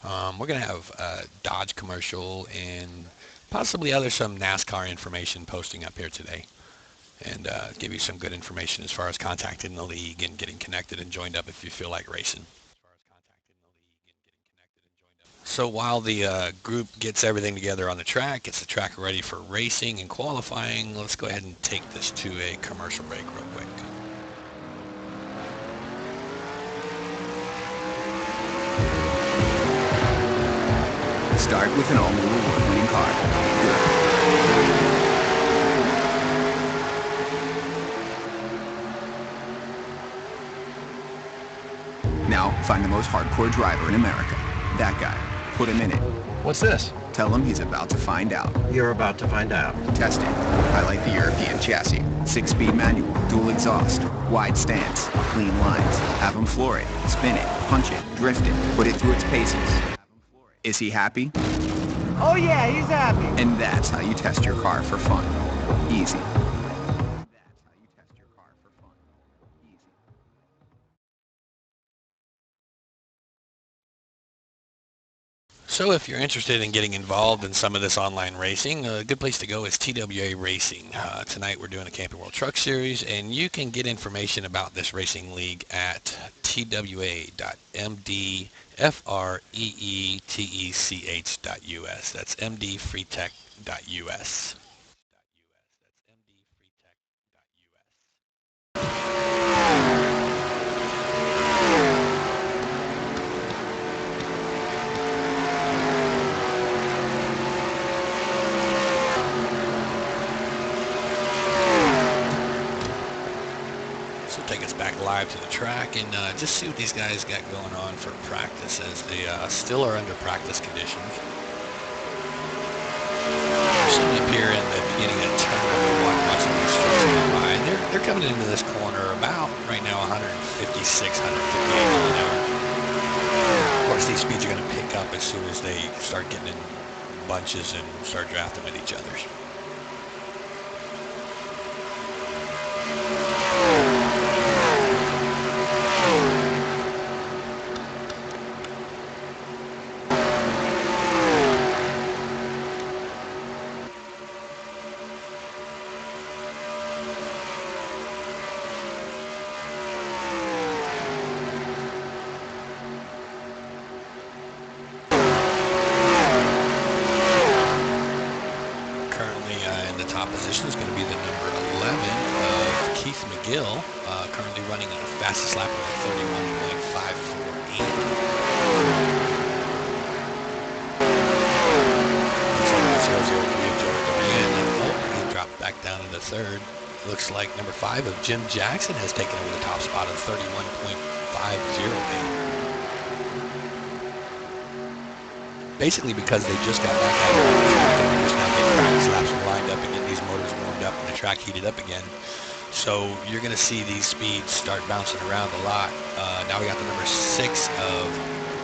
We're going to have a Dodge commercial and possibly some NASCAR information posting up here today, and give you some good information as far as contacting the league and getting connected and joined up if you feel like racing. So while the group gets everything together on the track, gets the track ready for racing and qualifying, let's go ahead and take this to a commercial break real quick. Start with an all-new award-winning car. Good. Now, find the most hardcore driver in America. That guy. Put him in it. What's this? Tell him he's about to find out. You're about to find out. Testing. I like the European chassis. 6-speed manual, dual exhaust, wide stance, clean lines. Have him floor it, spin it, punch it, drift it, put it through its paces. Is he happy? Oh yeah, he's happy. And that's how you test your car for fun. Easy. So if you're interested in getting involved in some of this online racing, a good place to go is TWA Racing. Tonight we're doing a Camping World Truck Series, and you can get information about this racing league at twa.mdfreetech.us. That's mdfreetech.us. Take us back live to the track and just see what these guys got going on for practice, as they still are under practice conditions. We're sitting up here in the beginning of turn number one, watching these trucks go by. They're coming into this corner about right now 156, 158 miles an hour. Of course, these speeds are going to pick up as soon as they start getting in bunches and start drafting with each other. Position is going to be the number 11 of Keith McGill, currently running on the fastest lap of 31.548. He dropped back down into third. Looks like number 5 of Jim Jackson has taken over the top spot of 31.508. Basically because they just got back out of the track and they're just now getting practice laps lined up and getting these motors warmed up and the track heated up again. So you're going to see these speeds start bouncing around a lot. Now we got the number 6 of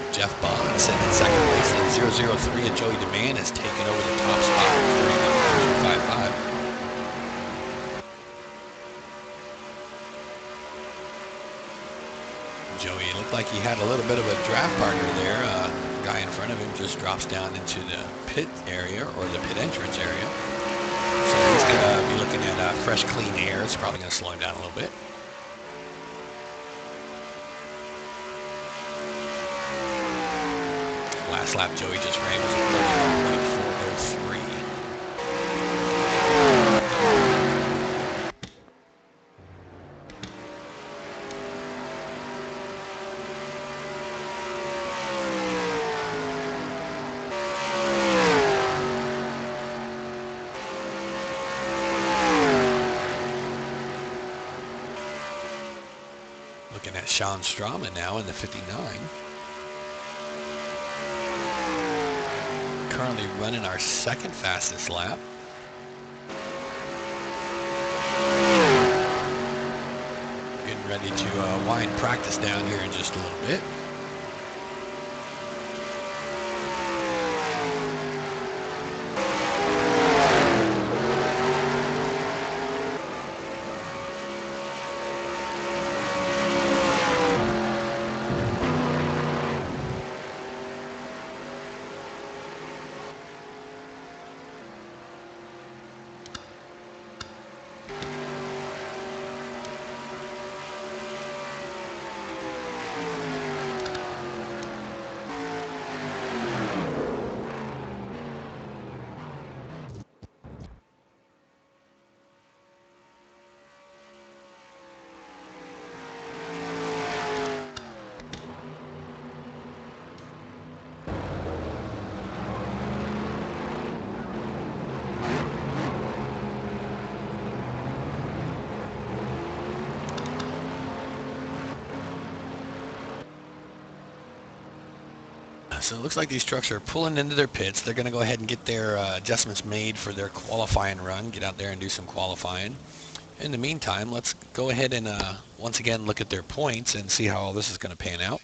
Jeff Bond sitting in second place, and 003 of Joey DeMann has taken over the top spot of 31.55. Joey looked like he had a little bit of a draft partner there. Guy in front of him just drops down into the pit area, or the pit entrance area. So he's going to be looking at fresh, clean air. It's probably going to slow him down a little bit. Last lap Joey just ran was 31.403. Looking at Sean Strauman now in the 59. Currently running our second fastest lap. Getting ready to wind practice down here in just a little bit. So it looks like these trucks are pulling into their pits. They're going to go ahead and get their adjustments made for their qualifying run, get out there and do some qualifying. In the meantime, let's go ahead and once again look at their points and see how all this is going to pan out.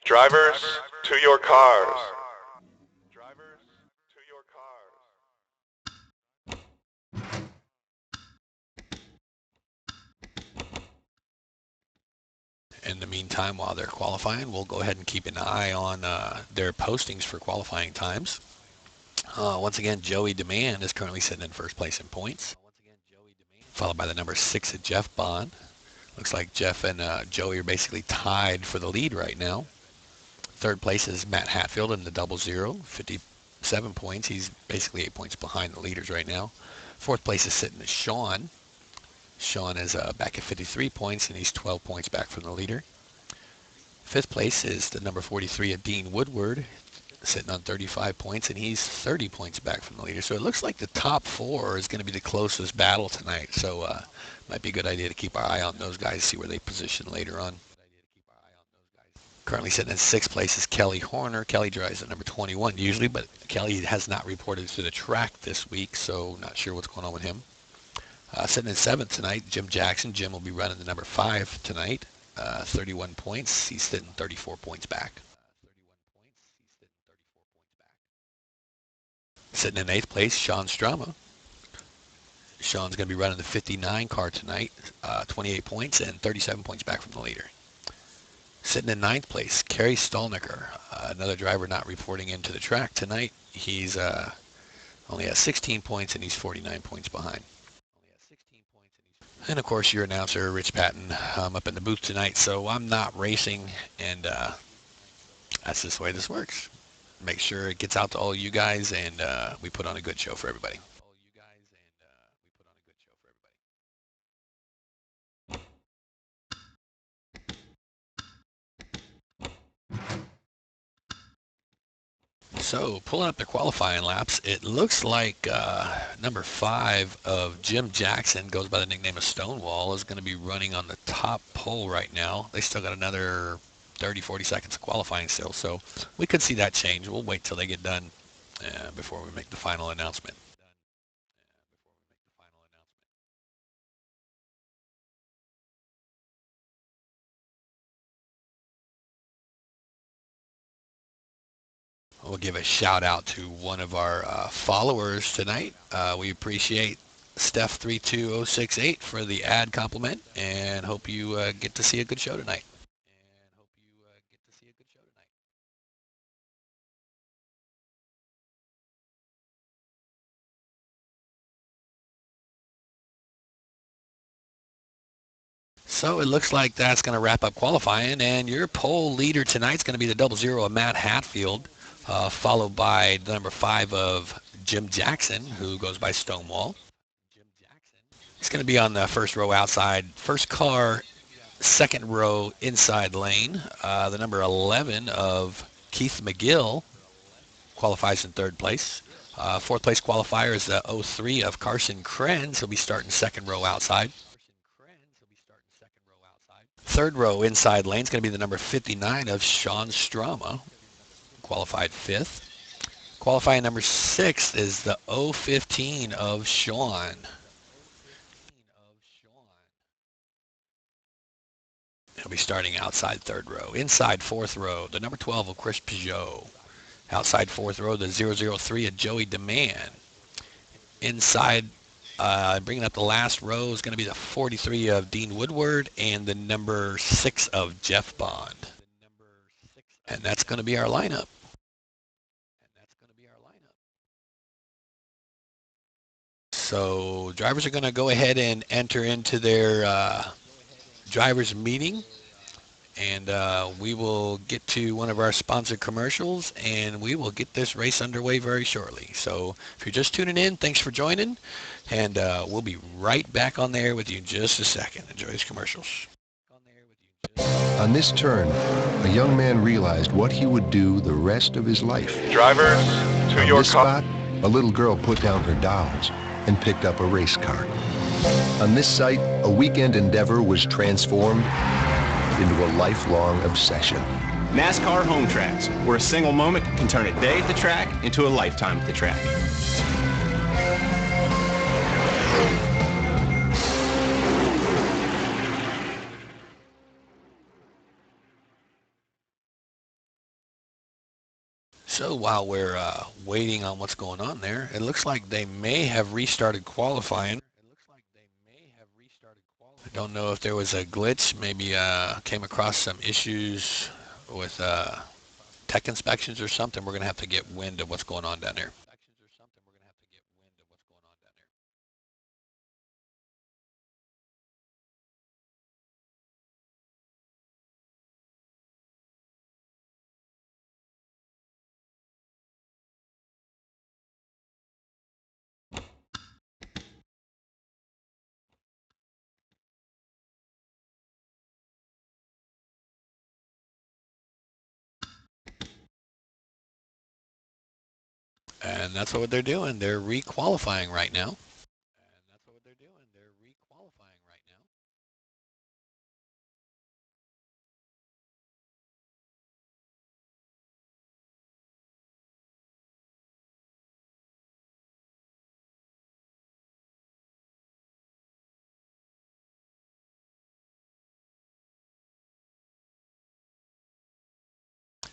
Drivers, to your cars. Drivers, to your cars. In the meantime, while they're qualifying, we'll go ahead and keep an eye on their postings for qualifying times. Once again, Joey Demand is currently sitting in first place in points, followed by the number 6 at Jeff Bond. Looks like Jeff and Joey are basically tied for the lead right now. Third place is Matt Hatfield in the 00, 57 points. He's basically 8 points behind the leaders right now. Fourth place is sitting at Sean. Sean is back at 53 points, and he's 12 points back from the leader. Fifth place is the number 43 at Dean Woodward, sitting on 35 points, and he's 30 points back from the leader. So it looks like the top 4 is going to be the closest battle tonight. So might be a good idea to keep our eye on those guys, see where they position later on. Currently sitting in 6th place is Kelly Horner. Kelly drives at number 21 usually, but Kelly has not reported to the track this week, so not sure what's going on with him. Sitting in 7th tonight, Jim Jackson. Jim will be running the number 5 tonight. 31 points. He's sitting 34 points back. Sitting in 8th place, Sean Strama. Sean's going to be running the 59 car tonight. 28 points and 37 points back from the leader. Sitting in 9th place, Kerry Stolnicker, another driver not reporting into the track tonight. He's only has 16 points and he's 49 points behind. And of course, your announcer, Rich Patton, I'm up in the booth tonight, so I'm not racing, and that's just the way this works. Make sure it gets out to all you guys, and we put on a good show for everybody. So pulling up the qualifying laps, it looks like number 5 of Jim Jackson, goes by the nickname of Stonewall, is going to be running on the top pole right now. They still got another 30-40 seconds of qualifying still, so we could see that change. We'll wait till they get done before we make the final announcement. We'll give a shout out to one of our followers tonight. We appreciate Steph32068 for the ad compliment, and hope you get to see a good show tonight. So it looks like that's going to wrap up qualifying, and your pole leader tonight is going to be the 00 of Matt Hatfield, followed by the number 5 of Jim Jackson, who goes by Stonewall. He's going to be on the first row outside, first car, second row inside lane. The number 11 of Keith McGill qualifies in 3rd place. 4th place qualifier is the 03 of Carson Krenz. He'll be starting second row outside. 3rd row inside lane is going to be the number 59 of Sean Strama, qualified 5th. Qualifying number 6 is the 015 of Sean. He'll be starting outside 3rd row. Inside 4th row, the number 12 of Chris Peugeot. Outside 4th row, the 003 of Joey Demand. Inside, bringing up the last row is going to be the 43 of Dean Woodward and the number 6 of Jeff Bond. And that's going to be our lineup. So drivers are going to go ahead and enter into their drivers meeting, and we will get to one of our sponsored commercials, and we will get this race underway very shortly. So if you're just tuning in, thanks for joining, and we'll be right back on there with you in just a second. Enjoy these commercials. On this turn, a young man realized what he would do the rest of his life. Drivers, to On your this cars. spot, a little girl put down her dolls and picked up a race car. On this site, a weekend endeavor was transformed into a lifelong obsession. NASCAR home tracks, where a single moment can turn a day at the track into a lifetime at the track. So while we're waiting on what's going on there, it looks like they may have restarted qualifying. I don't know if there was a glitch, maybe came across some issues with tech inspections or something. We're going to have to get wind of what's going on down there. And that's what they're doing. They're re-qualifying right now.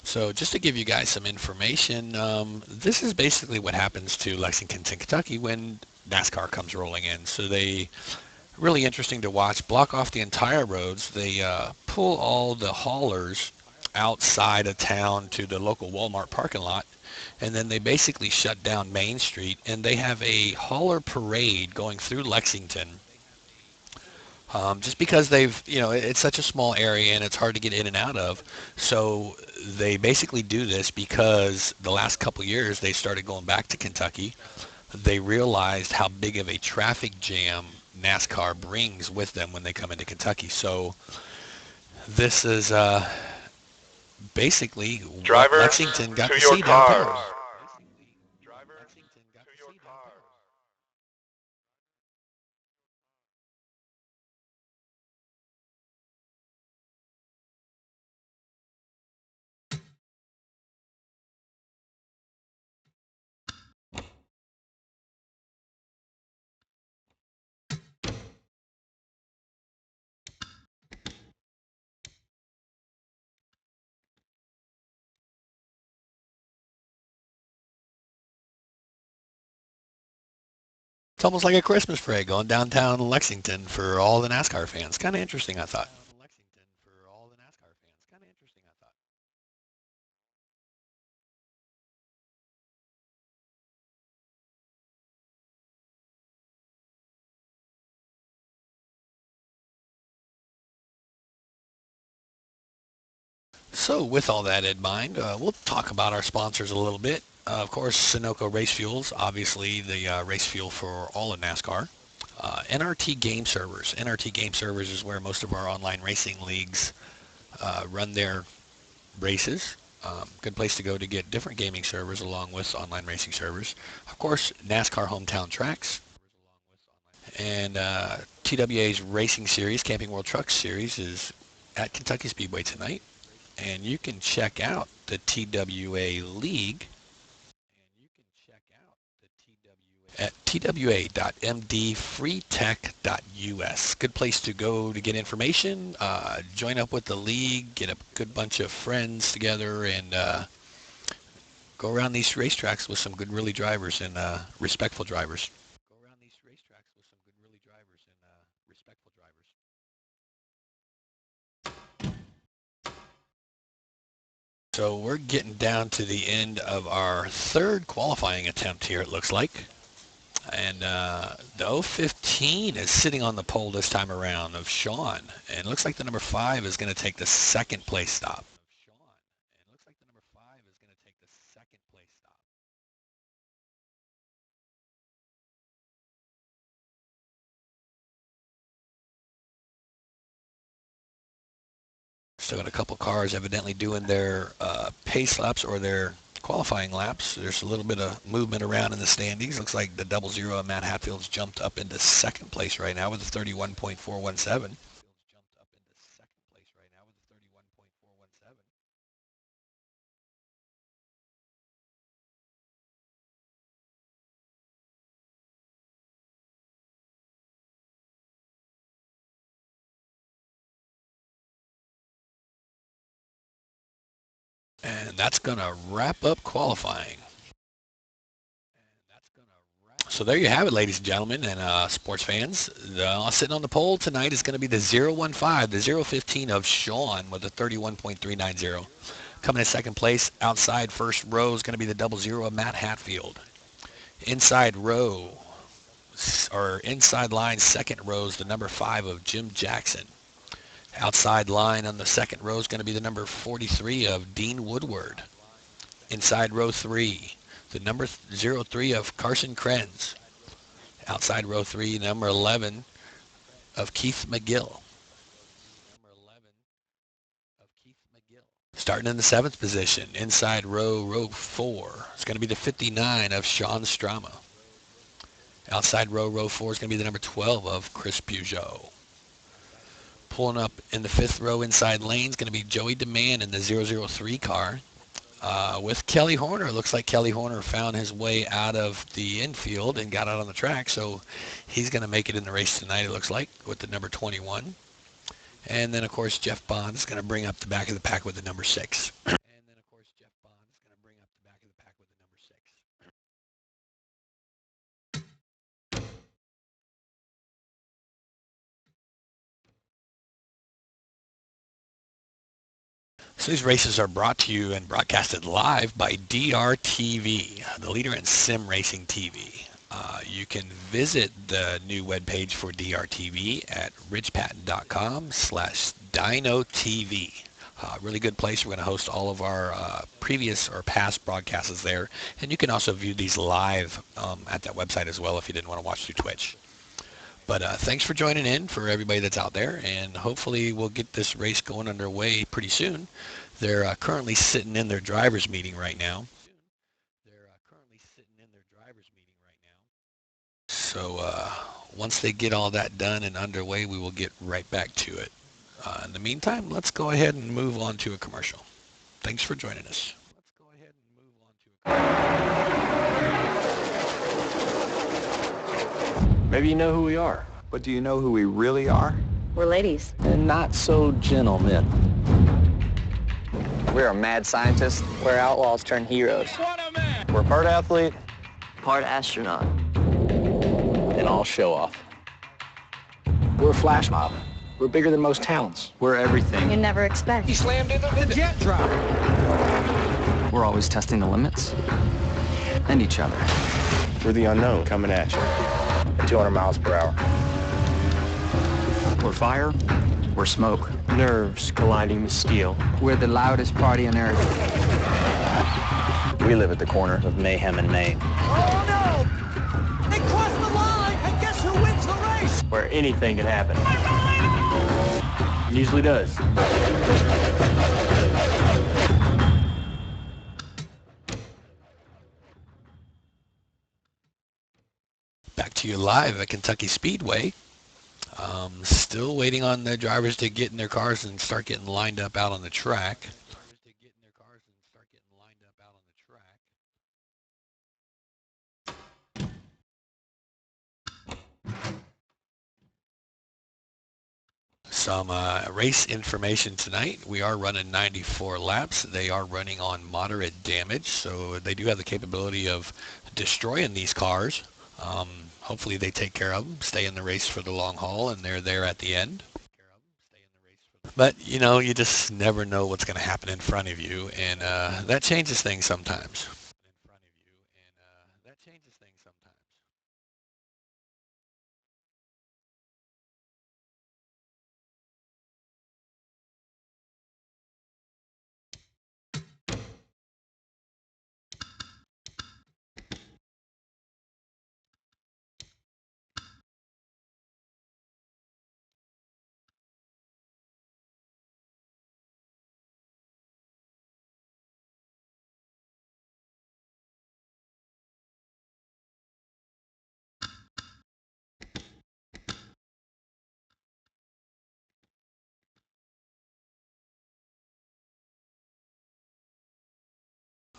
So just to give you guys some information, this is basically what happens to Lexington, Kentucky when NASCAR comes rolling in. So they, really interesting to watch, block off the entire roads. They pull all the haulers outside of town to the local Walmart parking lot, and then they basically shut down Main Street, and they have a hauler parade going through Lexington. Just because they've, it's such a small area and it's hard to get in and out of. So they basically do this because the last couple years they started going back to Kentucky. They realized how big of a traffic jam NASCAR brings with them when they come into Kentucky. So this is basically what Drivers, Lexington got to to your see downtown. cars. It's almost like a Christmas parade going downtown Lexington for all the NASCAR fans. Kind of interesting, I thought. So with all that in mind, we'll talk about our sponsors a little bit. Of course, Sunoco Race Fuels, obviously the race fuel for all of NASCAR. NRT Game Servers. NRT Game Servers is where most of our online racing leagues run their races. Good place to go to get different gaming servers along with online racing servers. Of course, NASCAR Hometown Tracks. And TWA's Racing Series, Camping World Truck Series, is at Kentucky Speedway tonight. And you can check out the TWA League at twa.mdfreetech.us. Good place to go to get information, join up with the league, get a good bunch of friends together, and go around these racetracks with some good, really drivers and respectful drivers. So we're getting down to the end of our third qualifying attempt here, it looks like. And the 015 is sitting on the pole this time around of Sean. And it looks like the number 5 is going to take the second place stop. Still got a couple cars evidently doing their pace laps or their qualifying laps. There's a little bit of movement around in the standings. Looks like the 00 of Matt Hatfield's jumped up into second place right now with a 31.417. And that's going to wrap up qualifying. So there you have it, ladies and gentlemen, and sports fans. Sitting on the pole tonight is going to be the 015, the 015 of Sean with a 31.390. Coming in second place, outside first row is going to be the 00 of Matt Hatfield. Inside row, or inside line second row is the number 5 of Jim Jackson. Outside line on the second row is going to be the number 43 of Dean Woodward. Inside row 3, the number 03 of Carson Krenz. Outside row 3, number 11 of Keith McGill. Starting in the 7th position, inside row 4, it's going to be the 59 of Sean Strama. Outside row 4 is going to be the number 12 of Chris Peugeot. Pulling up in the 5th row inside lane is going to be Joey DeMann in the 003 car. With Kelly Horner. It looks like Kelly Horner found his way out of the infield and got out on the track, so he's going to make it in the race tonight, it looks like, with the number 21. And then, of course, Jeff Bond is going to bring up the back of the pack with the number 6. So these races are brought to you and broadcasted live by DRTV, the leader in sim racing TV. You can visit the new webpage for DRTV at ridgepatent.com/DinoTV. Really good place. We're going to host all of our previous or past broadcasts there. And you can also view these live at that website as well if you didn't want to watch through Twitch. But thanks for joining in for everybody that's out there, and hopefully we'll get this race going underway pretty soon. They're currently sitting in their driver's meeting right now. So once they get all that done and underway, we will get right back to it. In the meantime, let's go ahead and move on to a commercial. Thanks for joining us. Maybe you know who we are. But do you know who we really are? We're ladies. And not so gentlemen. We're a mad scientist. We're outlaws turned heroes. We're part athlete Part astronaut. and all show off. We're a flash mob. We're bigger than most towns. We're everything. You never expect. Slammed into the jet drop. We're always testing the limits. And each other. We're the unknown coming at you at 200 miles per hour. We're fire. We're smoke. Nerves colliding with steel. We're the loudest party on earth. We live at the corner of mayhem and Maine. Oh no! They crossed the line, and guess who wins the race? Where anything can happen. It usually does. Back to you live at Kentucky Speedway. Still waiting on the drivers to get in their cars and start getting lined up out on the track. Some race information tonight. We are running 94 laps. They are running on moderate damage, so they do have the capability of destroying these cars. Hopefully they take care of them, stay in the race for the long haul, and they're there at the end. But, you know, you just never know what's going to happen in front of you, and that changes things sometimes.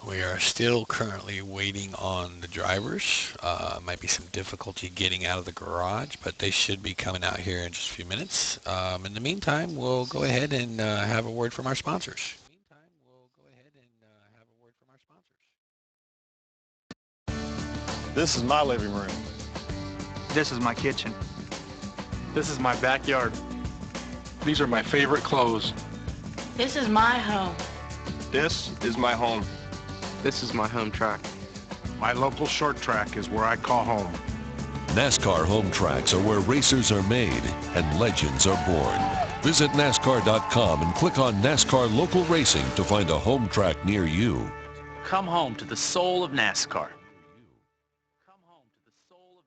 We are still currently waiting on the drivers. Might be some difficulty getting out of the garage, but they should be coming out here in just a few minutes. In the meantime, we'll go ahead and have a word from our sponsors. This is my living room. This is my kitchen. This is my backyard. These are my favorite clothes. This is my home. This is my home. This is my home track. My local short track is where I call home. NASCAR home tracks are where racers are made and legends are born. Visit NASCAR.com and click on NASCAR Local Racing to find a home track near you. Come home to the soul of NASCAR. Come home to the soul of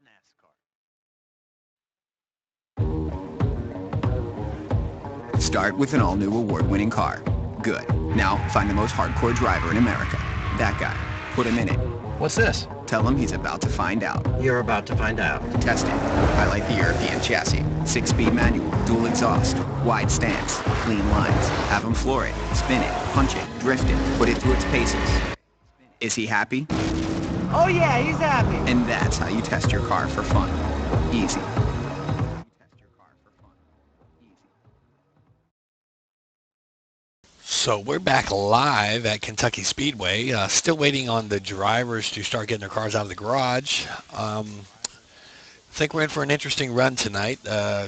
NASCAR. Start with an all-new award-winning car. Good. Now, find the most hardcore driver in America. That guy. Put him in it. What's this? Tell him he's about to find out. You're about to find out. Test it. Highlight the European chassis. 6-speed manual, dual exhaust, wide stance, clean lines. Have him floor it, spin it, punch it, drift it, put it through its paces. Is he happy? Oh yeah, he's happy. And that's how you test your car for fun. Easy. So we're back live at Kentucky Speedway, still waiting on the drivers to start getting their cars out of the garage. I think we're in for an interesting run tonight.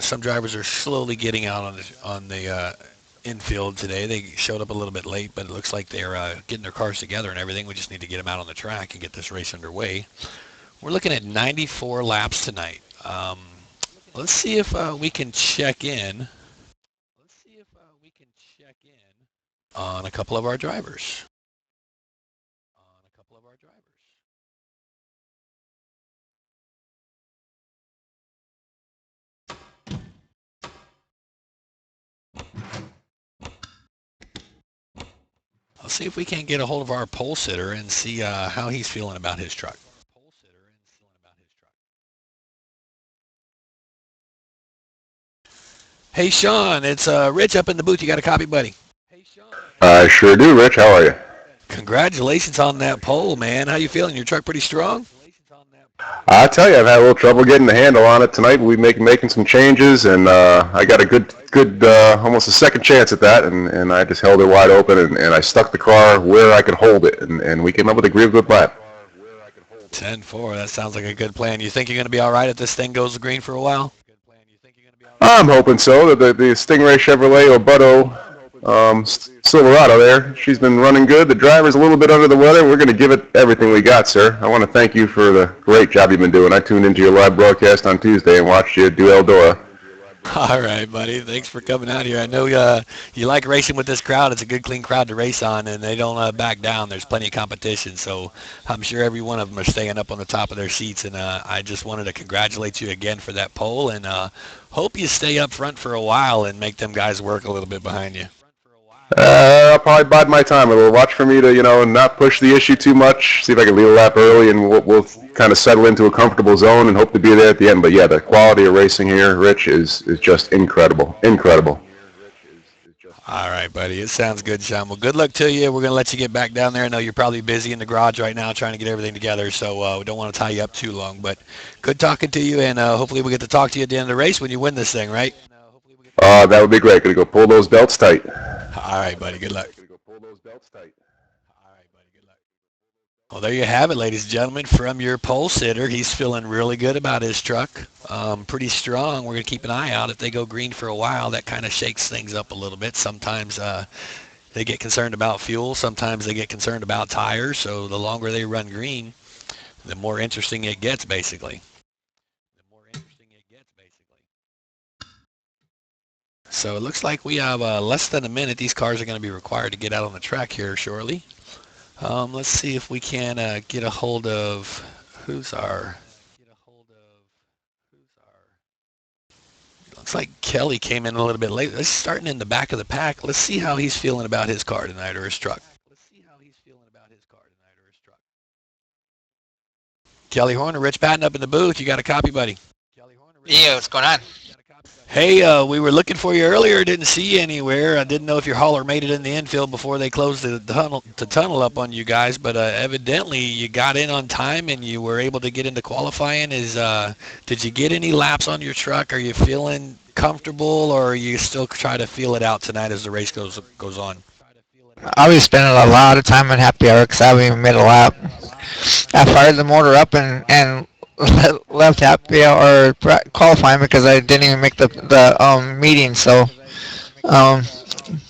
Some drivers are slowly getting out on the infield today. They showed up a little bit late, but it looks like they're getting their cars together and everything. We just need to get them out on the track and get this race underway. We're looking at 94 laps tonight. Let's see if we can check in on a couple of our drivers. I'll see if we can't get a hold of our pole sitter and see how he's feeling about his truck. Hey Sean, it's Rich up in the booth. You got a copy, buddy? I sure do, Rich. How are you? Congratulations on that pole, man. How you feeling? Your truck pretty strong? I tell you, I've had a little trouble getting the handle on it tonight. We've making some changes, and I got a good almost a second chance at that, and I just held it wide open, and I stuck the car where I could hold it, and we came up with a good lap. 10-4. That sounds like a good plan. You think you're going to be all right if this thing goes green for a while? I'm hoping so. The Stingray Chevrolet Obuto Silverado there, she's been running good. The driver's a little bit under the weather. We're going to give it everything we got, sir. I want to thank you for the great job you've been doing. I tuned into your live broadcast on Tuesday and watched you do Eldora. All right, buddy. Thanks for coming out here. I know you like racing with this crowd. It's a good, clean crowd to race on, and they don't back down. There's plenty of competition, so I'm sure every one of them are staying up on the top of their seats, and I just wanted to congratulate you again for that pole, and hope you stay up front for a while and make them guys work a little bit behind you. I'll probably bide my time a little. Watch for me to, not push the issue too much. See if I can lead a lap early, and we'll kind of settle into a comfortable zone and hope to be there at the end. But yeah, the quality of racing here, Rich, is just incredible. Incredible. All right, buddy. It sounds good, Sean. Well, good luck to you. We're going to let you get back down there. I know you're probably busy in the garage right now trying to get everything together, so we don't want to tie you up too long. But good talking to you, and hopefully we'll get to talk to you at the end of the race when you win this thing, right? That would be great. Gonna go pull those belts tight. All right, buddy. Good luck. Well, there you have it, ladies and gentlemen, from your pole sitter. He's feeling really good about his truck. Pretty strong. We're going to keep an eye out. If they go green for a while, that kind of shakes things up a little bit. Sometimes they get concerned about fuel. Sometimes they get concerned about tires. So the longer they run green, the more interesting it gets, basically. So it looks like we have less than a minute. These cars are going to be required to get out on the track here shortly. Let's see if we can get a hold of who's our. Looks like Kelly came in a little bit late. Let's starting in the back of the pack. Let's see how he's feeling about his car tonight or his truck. Kelly Horner, Rich Patton up in the booth. You got a copy, buddy? Yeah, what's going on? Hey, we were looking for you earlier. Didn't see you anywhere. I didn't know if your hauler made it in the infield before they closed the tunnel up on you guys. But evidently, you got in on time and you were able to get into qualifying. Did you get any laps on your truck? Are you feeling comfortable, or are you still try to feel it out tonight as the race goes on? I'll be spending a lot of time in happy hour because I haven't even made a lap. I fired the motor up and left happy or qualifying because I didn't even make the meeting. So um,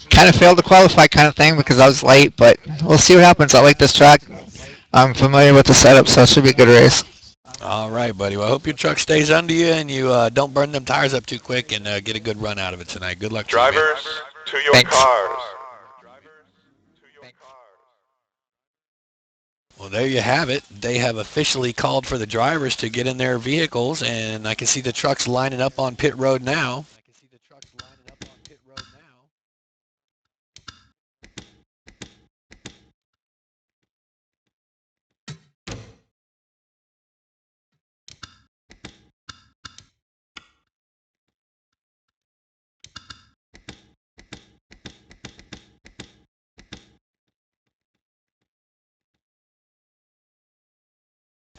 kind of failed to qualify kind of thing because I was late. But we'll see what happens. I like this track. I'm familiar with the setup, so it should be a good race. All right, buddy. Well, I hope your truck stays under you and you don't burn them tires up too quick and get a good run out of it tonight. Good luck to you, man. Drivers, to your Thanks. cars. Well, there you have it. They have officially called for the drivers to get in their vehicles, and I can see the trucks lining up on pit road now.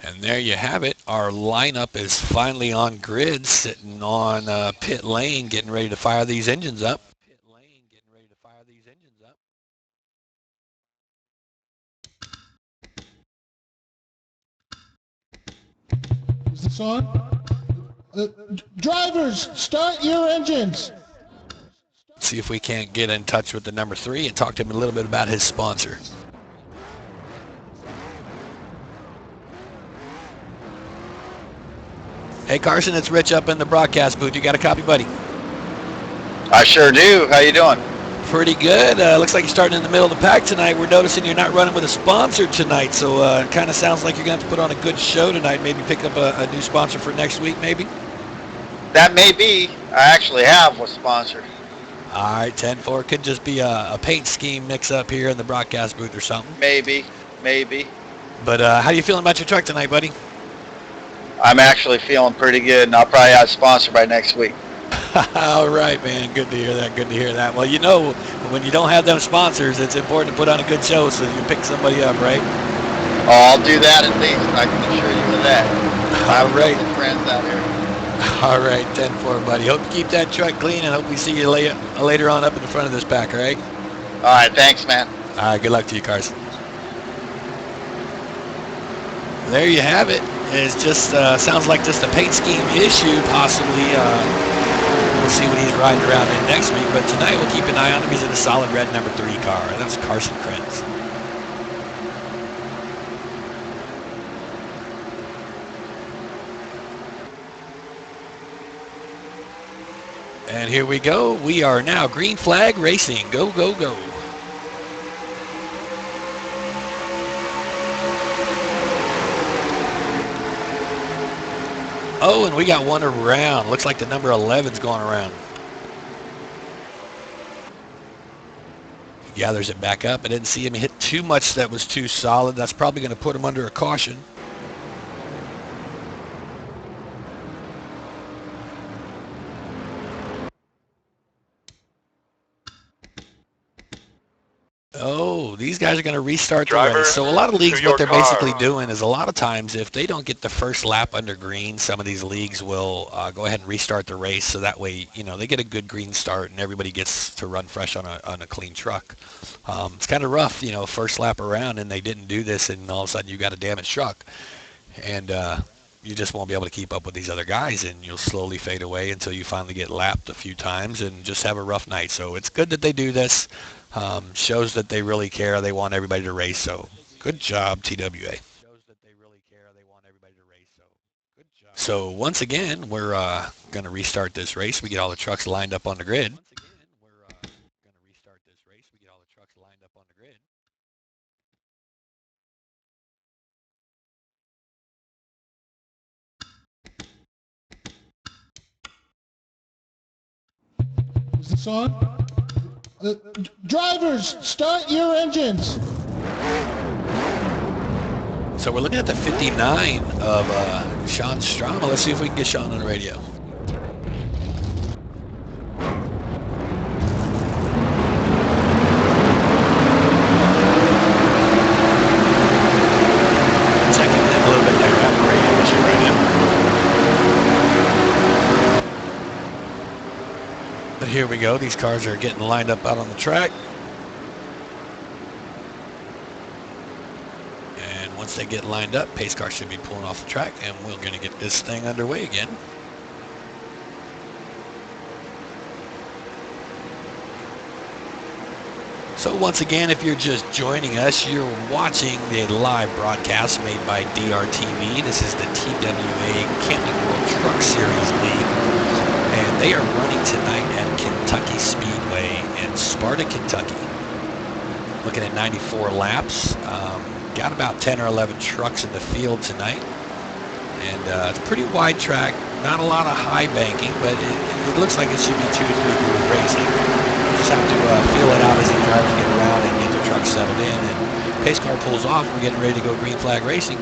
And there you have it. Our lineup is finally on grid, sitting on pit lane, getting ready to fire these engines up. Is this on? Drivers, start your engines. See if we can't get in touch with the number 3 and talk to him a little bit about his sponsor. Hey Carson, it's Rich up in the broadcast booth. You got a copy, buddy? I sure do. How you doing? Pretty good. Looks like you're starting in the middle of the pack tonight. We're noticing you're not running with a sponsor tonight, so it kind of sounds like you're going to have to put on a good show tonight. Maybe pick up a new sponsor for next week, maybe? That may be. I actually have a sponsor. All right, 10-4. Could just be a paint scheme mix-up here in the broadcast booth or something. Maybe. But how you feeling about your truck tonight, buddy? I'm actually feeling pretty good, and I'll probably have a sponsor by next week. All right, man. Good to hear that. Well, you know, when you don't have them sponsors, it's important to put on a good show so you can pick somebody up, right? Oh, I'll do that at least. I can assure you of that. All right. Friends out here. All right, 10-4, buddy. Hope you keep that truck clean, and hope we see you later on up in the front of this pack, all right? All right, thanks, man. All right, good luck to you, Carson. There you have it. It just sounds like just a paint scheme issue, possibly. We'll see what he's riding around in next week, but tonight we'll keep an eye on him. He's in a solid red number 3 car. That's Carson Krenz. And here we go. We are now green flag racing. Go, go, go. Oh, and we got one around. Looks like the number 11's going around. He gathers it back up. I didn't see him hit too much that was too solid. That's probably going to put him under a caution. Oh, these guys are going to restart the race. So a lot of leagues, what they're basically doing is a lot of times if they don't get the first lap under green, some of these leagues will go ahead and restart the race. So that way, you know, they get a good green start and everybody gets to run fresh on a clean truck. It's kind of rough, you know, first lap around and they didn't do this and all of a sudden you got a damaged truck. And you just won't be able to keep up with these other guys and you'll slowly fade away until you finally get lapped a few times and just have a rough night. So it's good that they do this. Shows that they really care. They want everybody to race. So good job, TWA. So once again, we're going to restart this race. We get all the trucks lined up on the grid. Is this on? Drivers, start your engines. So we're looking at the 59 of Sean Strama. Let's see if we can get Sean on the radio. Checking in a little bit there on the radio issue right now. But here we go. These cars are getting lined up out on the track. And And once they get lined up, pace car should be pulling off the track, and we're going to get this thing underway again. So once again, if you're just joining us, you're watching the live broadcast made by DRTV. This is the TWA Camping World Truck Series League. And they are running tonight at Kentucky Speedway in Sparta, Kentucky. Looking at 94 laps. Got about 10 or 11 trucks in the field tonight. And it's a pretty wide track. Not a lot of high banking, but it looks like it should be 2 to 3 groove racing. Just have to feel it out as the drivers get around and get their trucks settled in. And pace car pulls off. We're getting ready to go green flag racing.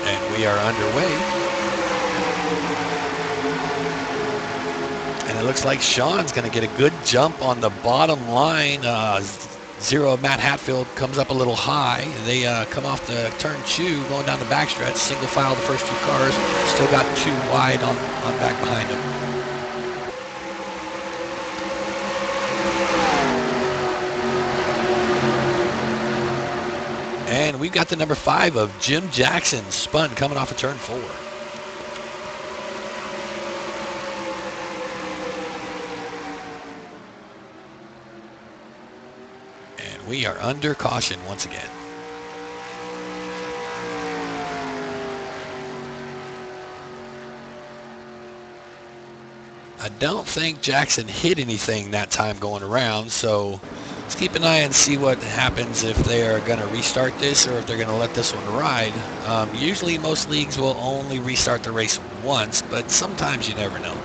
And we are underway. And it looks like Sean's going to get a good jump on the bottom line. Zero Matt Hatfield comes up a little high. They come off the turn 2, going down the backstretch. Single file the first 2 cars. Still got 2 wide on back behind them. And we've got the number 5 of Jim Jackson spun coming off of turn 4. We are under caution once again. I don't think Jackson hit anything that time going around, so let's keep an eye and see what happens if they are going to restart this or if they're going to let this one ride. Usually most leagues will only restart the race once, but sometimes you never know.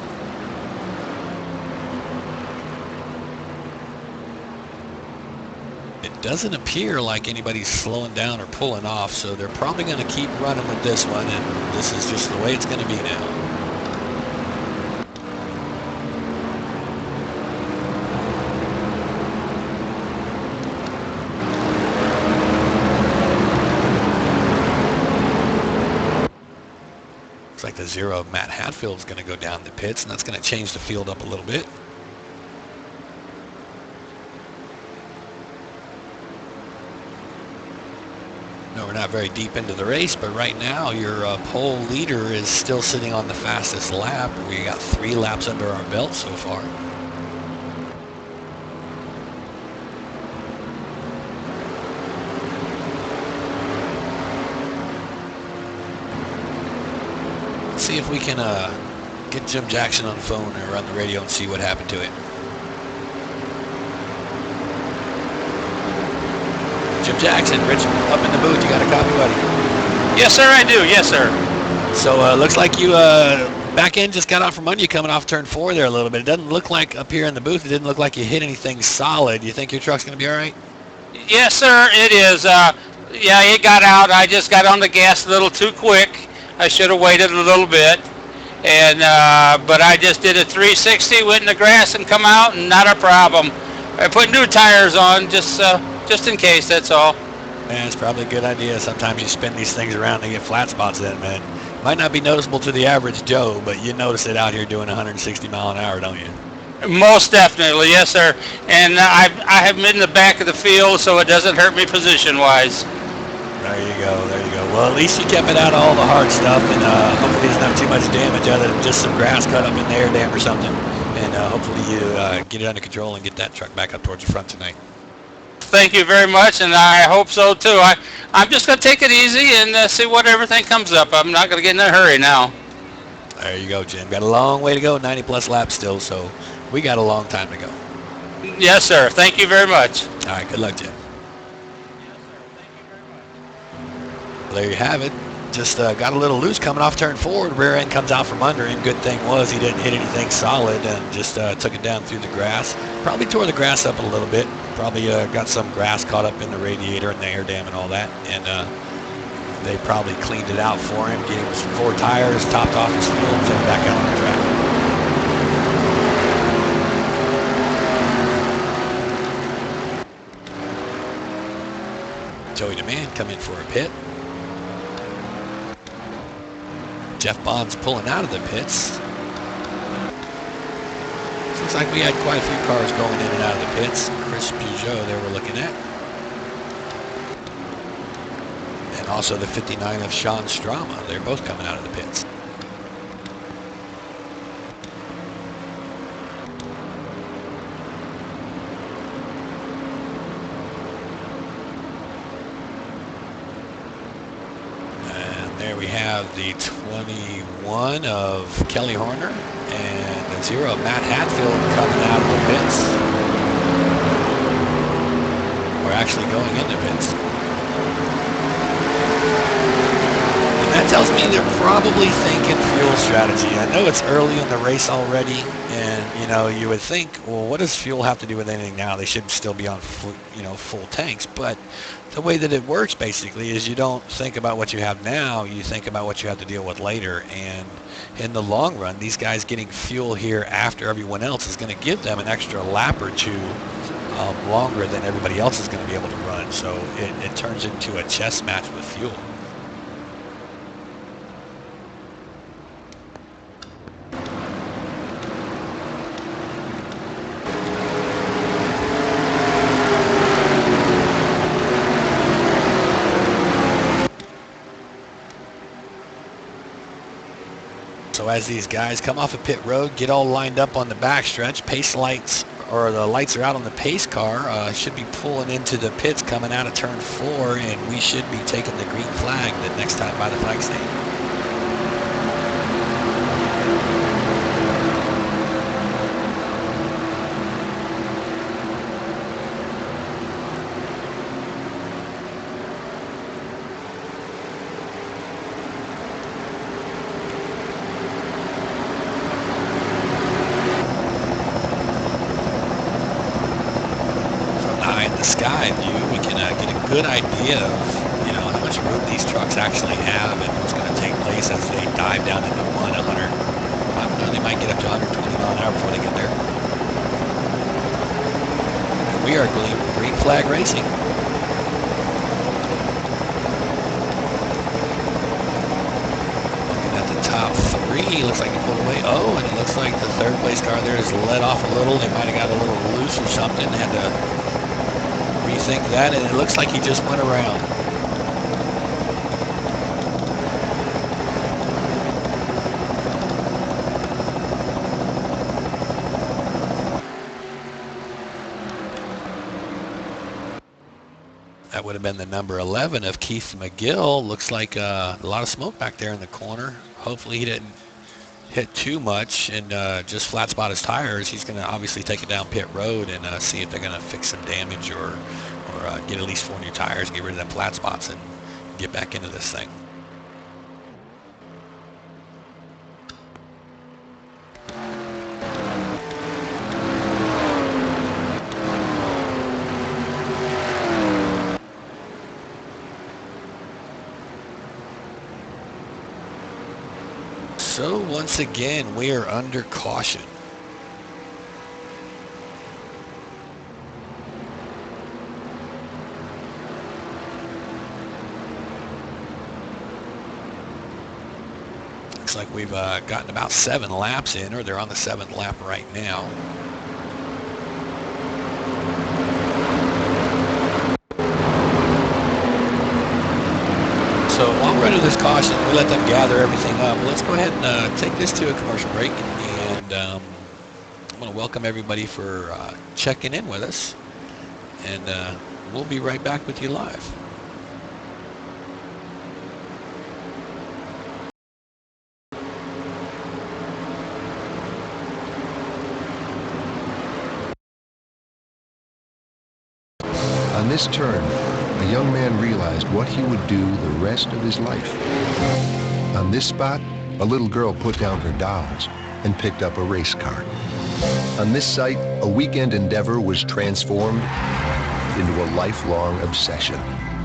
Doesn't appear like anybody's slowing down or pulling off, so they're probably going to keep running with this one, and this is just the way it's going to be now. Looks like the 0 of Matt Hatfield is going to go down the pits, and that's going to change the field up a little bit. No, we're not very deep into the race, but right now your pole leader is still sitting on the fastest lap. We got 3 laps under our belt so far. Let's see if we can get Jim Jackson on the phone or on the radio and see what happened to it. Jim Jackson, Rich, up in the booth. You got a copy, buddy? Yes, sir, I do. Yes, sir. So looks like you back end just got out from under you coming off turn 4 there a little bit. It doesn't look like up here in the booth. It didn't look like you hit anything solid. You think your truck's going to be all right? Yes, sir, it is. Yeah, it got out. I just got on the gas a little too quick. I should have waited a little bit. And but I just did a 360, went in the grass and come out, and not a problem. I put new tires on just in case, that's all. Man, it's probably a good idea. Sometimes you spin these things around and get flat spots in, man. Might not be noticeable to the average Joe, but you notice it out here doing 160 mile an hour, don't you? Most definitely, yes, sir. And I have them in the back of the field, so it doesn't hurt me position-wise. There you go, there you go. Well, at least you kept it out of all the hard stuff, and hopefully it doesn't have too much damage other than just some grass cut up in the air dam or something. And hopefully you get it under control and get that truck back up towards the front tonight. Thank you very much, and I hope so too. I'm just going to take it easy and see what everything comes up. I'm not going to get in a hurry now. There you go, Jim. Got a long way to go, 90 plus laps still, so we got a long time to go. Yes, sir. Thank you very much. All right, good luck, Jim. Well, there you have it. Just got a little loose coming off turn 4. The rear end comes out from under him. Good thing was he didn't hit anything solid and just took it down through the grass. Probably tore the grass up a little bit. Probably got some grass caught up in the radiator and the air dam and all that. And they probably cleaned it out for him, gave him some 4 tires, topped off his fuel, and took it back out on the track. Joey DeMann come in for a pit. Jeff Bond's pulling out of the pits. Looks like we had quite a few cars going in and out of the pits. Chris Peugeot there we're looking at. And also the 59 of Sean Strama. They're both coming out of the pits. And there we have the 21 of Kelly Horner. And the 0 of Matt Hatfield coming out of the pits. We're actually going into pits. And that tells me they're probably thinking fuel strategy. I know it's early in the race already, and you know, you would think, well, what does fuel have to do with anything now? They should still be on full tanks. But the way that it works basically is you don't think about what you have now, you think about what you have to deal with later. And in the long run, these guys getting fuel here after everyone else is going to give them an extra lap or two longer than everybody else is going to be able to run. So it turns into a chess match with fuel. So as these guys come off of pit road, get all lined up on the backstretch, pace lights, or the lights are out on the pace car, should be pulling into the pits coming out of turn 4, and we should be taking the green flag the next time by the flag stand. Sky view, we can get a good idea of, you know, how much room these trucks actually have and what's going to take place as they dive down into 100. They might get up to 120 mile an hour before they get there. And we are green flag racing. Looking at the top 3, looks like he pulled away. Oh, and it looks like the third place car there is let off a little. They might have got a little loose or something. Had to rethink that, and it looks like he just went around. That would have been the number 11 of Keith McGill. Looks like a lot of smoke back there in the corner. Hopefully he didn't hit too much and just flat spot his tires. He's going to obviously take it down pit road and see if they're going to fix some damage or get at least 4 new tires, get rid of them flat spots, and get back into this thing. So once again, we are under caution. Looks like we've gotten about 7 laps in, or they're on the 7th lap right now. So while we're under this caution, we let them gather everything up. Let's go ahead and take this to a commercial break, and I want to welcome everybody for checking in with us, and we'll be right back with you live. On this turn, a young man realized what he would do the rest of his life. On this spot, a little girl put down her dolls and picked up a race car. On this site, a weekend endeavor was transformed into a lifelong obsession.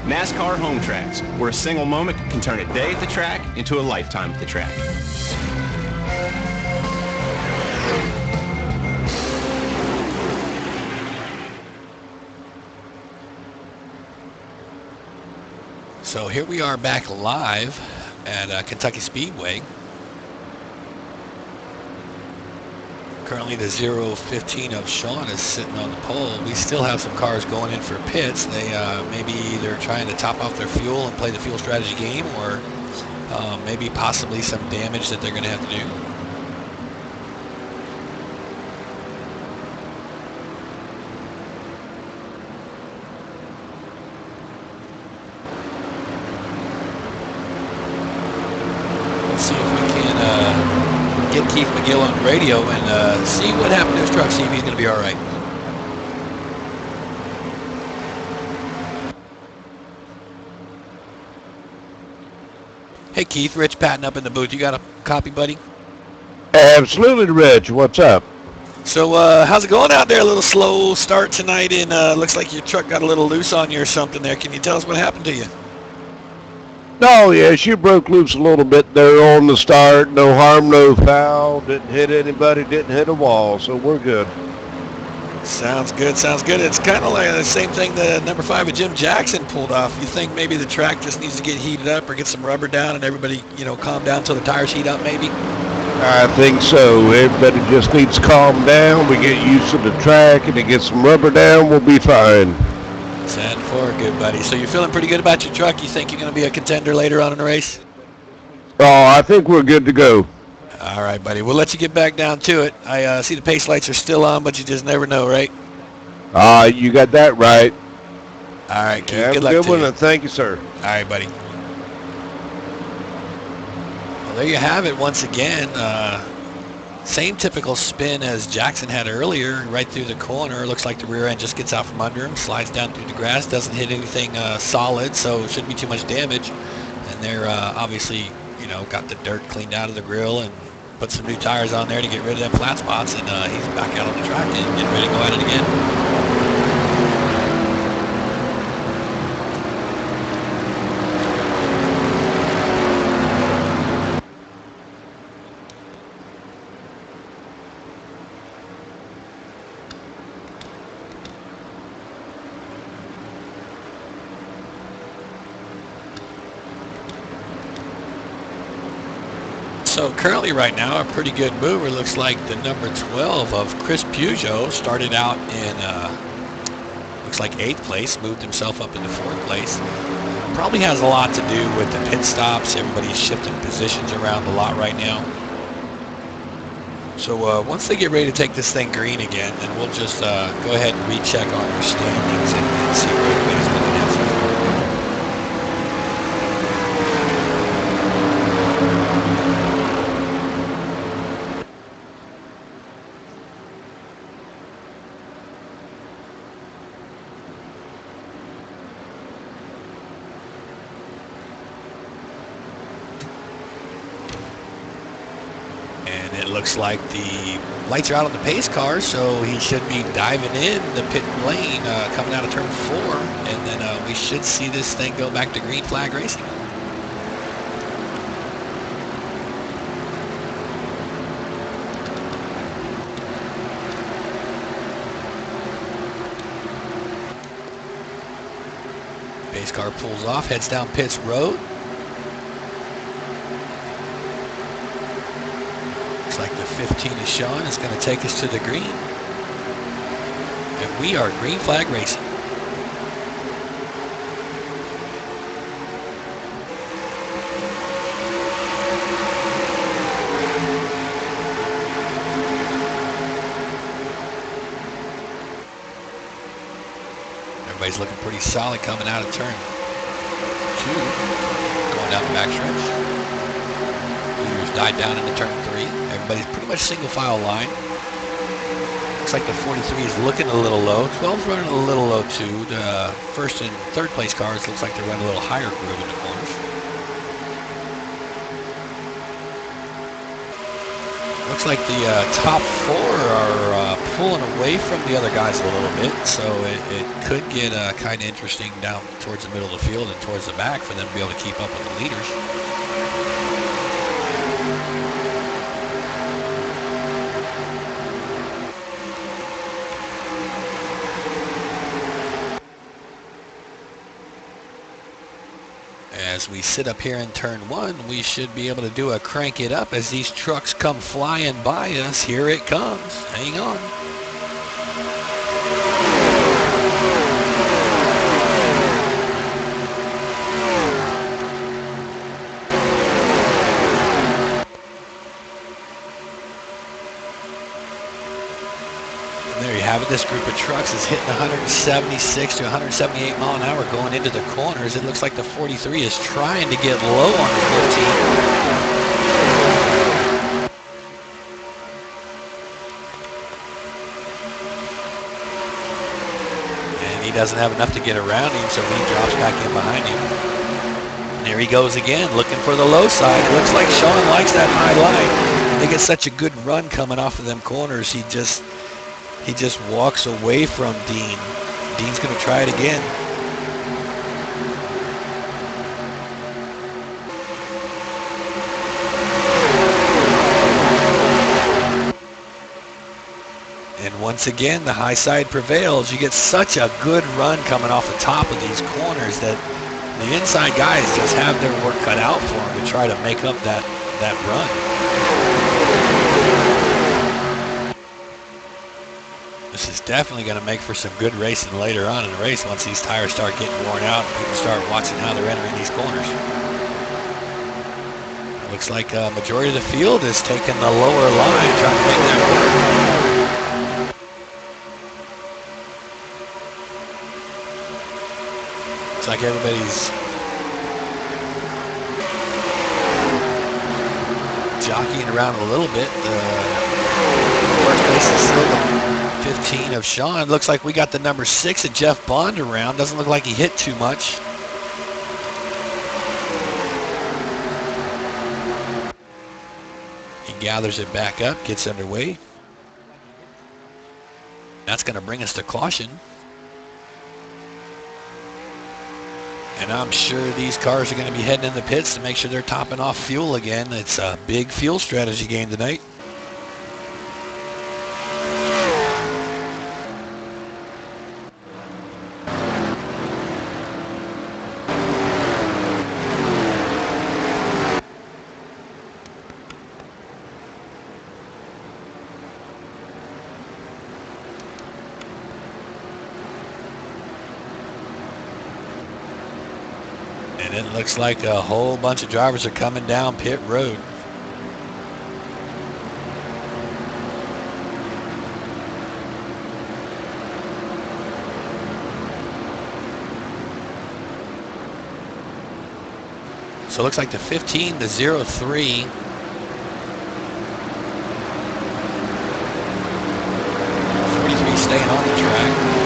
NASCAR home tracks, where a single moment can turn a day at the track into a lifetime at the track. So here we are back live at Kentucky Speedway. Currently the 015 of Sean is sitting on the pole. We still have some cars going in for pits. They maybe either trying to top off their fuel and play the fuel strategy game, or maybe possibly some damage that they're going to have to do. Let's see if we can get Keith McGill on the radio and see what happened to his truck, see if he's going to be all right. Hey Keith, Rich Patton up in the booth. You got a copy, buddy? Absolutely, Rich. What's up? So how's it going out there? A little slow start tonight, and looks like your truck got a little loose on you or something there. Can you tell us what happened to you? Oh, yeah, she broke loose a little bit there on the start. No harm, no foul. Didn't hit anybody, didn't hit a wall, so we're good. Sounds good, sounds good. It's kind of like the same thing the number 5 of Jim Jackson pulled off. You think maybe the track just needs to get heated up or get some rubber down and everybody, you know, calm down till the tires heat up maybe? I think so. Everybody just needs to calm down. We get used to the track and to get some rubber down, we'll be fine. Sound for good, buddy. So you're feeling pretty good about your truck? You think you're going to be a contender later on in the race? Oh, I think we're good to go. All right, buddy. We'll let you get back down to it. I see the pace lights are still on, but you just never know, right? You got that right. All right, Keith. Have good a luck good to one, you. and thank you, sir. All right, buddy. Well, there you have it once again. Same typical spin as Jackson had earlier, right through the corner. Looks like the rear end just gets out from under him, slides down through the grass, doesn't hit anything solid, so shouldn't be too much damage. And they're obviously, you know, got the dirt cleaned out of the grill and put some new tires on there to get rid of them flat spots, and he's back out on the track and getting ready to go at it again. So currently right now, a pretty good mover looks like the number 12 of Chris Peugeot started out in, looks like 8th place, moved himself up into 4th place. Probably has a lot to do with the pit stops. Everybody's shifting positions around a lot right now. So once they get ready to take this thing green again, then we'll just go ahead and recheck on our standings and see where everybody's looking at so far. Looks like the lights are out on the pace car, so he should be diving in the pit lane coming out of turn 4, and then we should see this thing go back to green flag racing. Pace car pulls off, heads down pits road. Looks like the 15 of Sean is going to take us to the green. And we are green flag racing. Everybody's looking pretty solid coming out of turn 2. Going down the back stretch. Leaders died down into turn 3. Everybody's pretty much single file line. Looks like the 43 is looking a little low. 12's running a little low too. The first and third place cars looks like they're running a little higher groove in the corners. Looks like the top 4 are pulling away from the other guys a little bit, so it could get kind of interesting down towards the middle of the field and towards the back for them to be able to keep up with the leaders. As we sit up here in turn 1, we should be able to do a crank it up as these trucks come flying by us. Here it comes. Hang on. There you have it. This group of trucks is hitting 176 to 178 mile an hour going into the corners. It looks like the 43 is trying to get low on the 15. And he doesn't have enough to get around him, so he drops back in behind him. And there he goes again, looking for the low side. It looks like Sean likes that high line. They get such a good run coming off of them corners. He just walks away from Dean. Dean's going to try it again. And once again, the high side prevails. You get such a good run coming off the top of these corners that the inside guys just have their work cut out for them to try to make up that run. This is definitely going to make for some good racing later on in the race once these tires start getting worn out and people start watching how they're entering these corners. It looks like a majority of the field is taking the lower line, trying to make that work. Looks like everybody's jockeying around a little bit. First place is still the 15 of Sean. Looks like we got the number 6 of Jeff Bond around. Doesn't look like he hit too much. He gathers it back up, gets underway. That's going to bring us to caution. And I'm sure these cars are going to be heading in the pits to make sure they're topping off fuel again. It's a big fuel strategy game tonight. And it looks like a whole bunch of drivers are coming down pit road. So it looks like the 15, the 03. 43 staying on the track.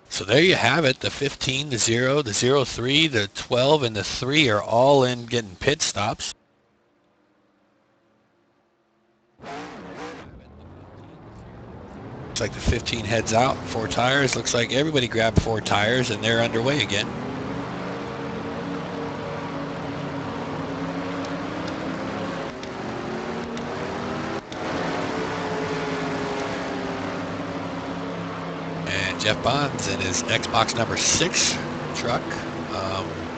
So there you have it. The 15, the 0, the 03, the 12, and the 3 are all in getting pit stops. Looks like the 15 heads out, 4 tires. Looks like everybody grabbed 4 tires and they're underway again. Jeff Bonds in his Xbox number 6 truck,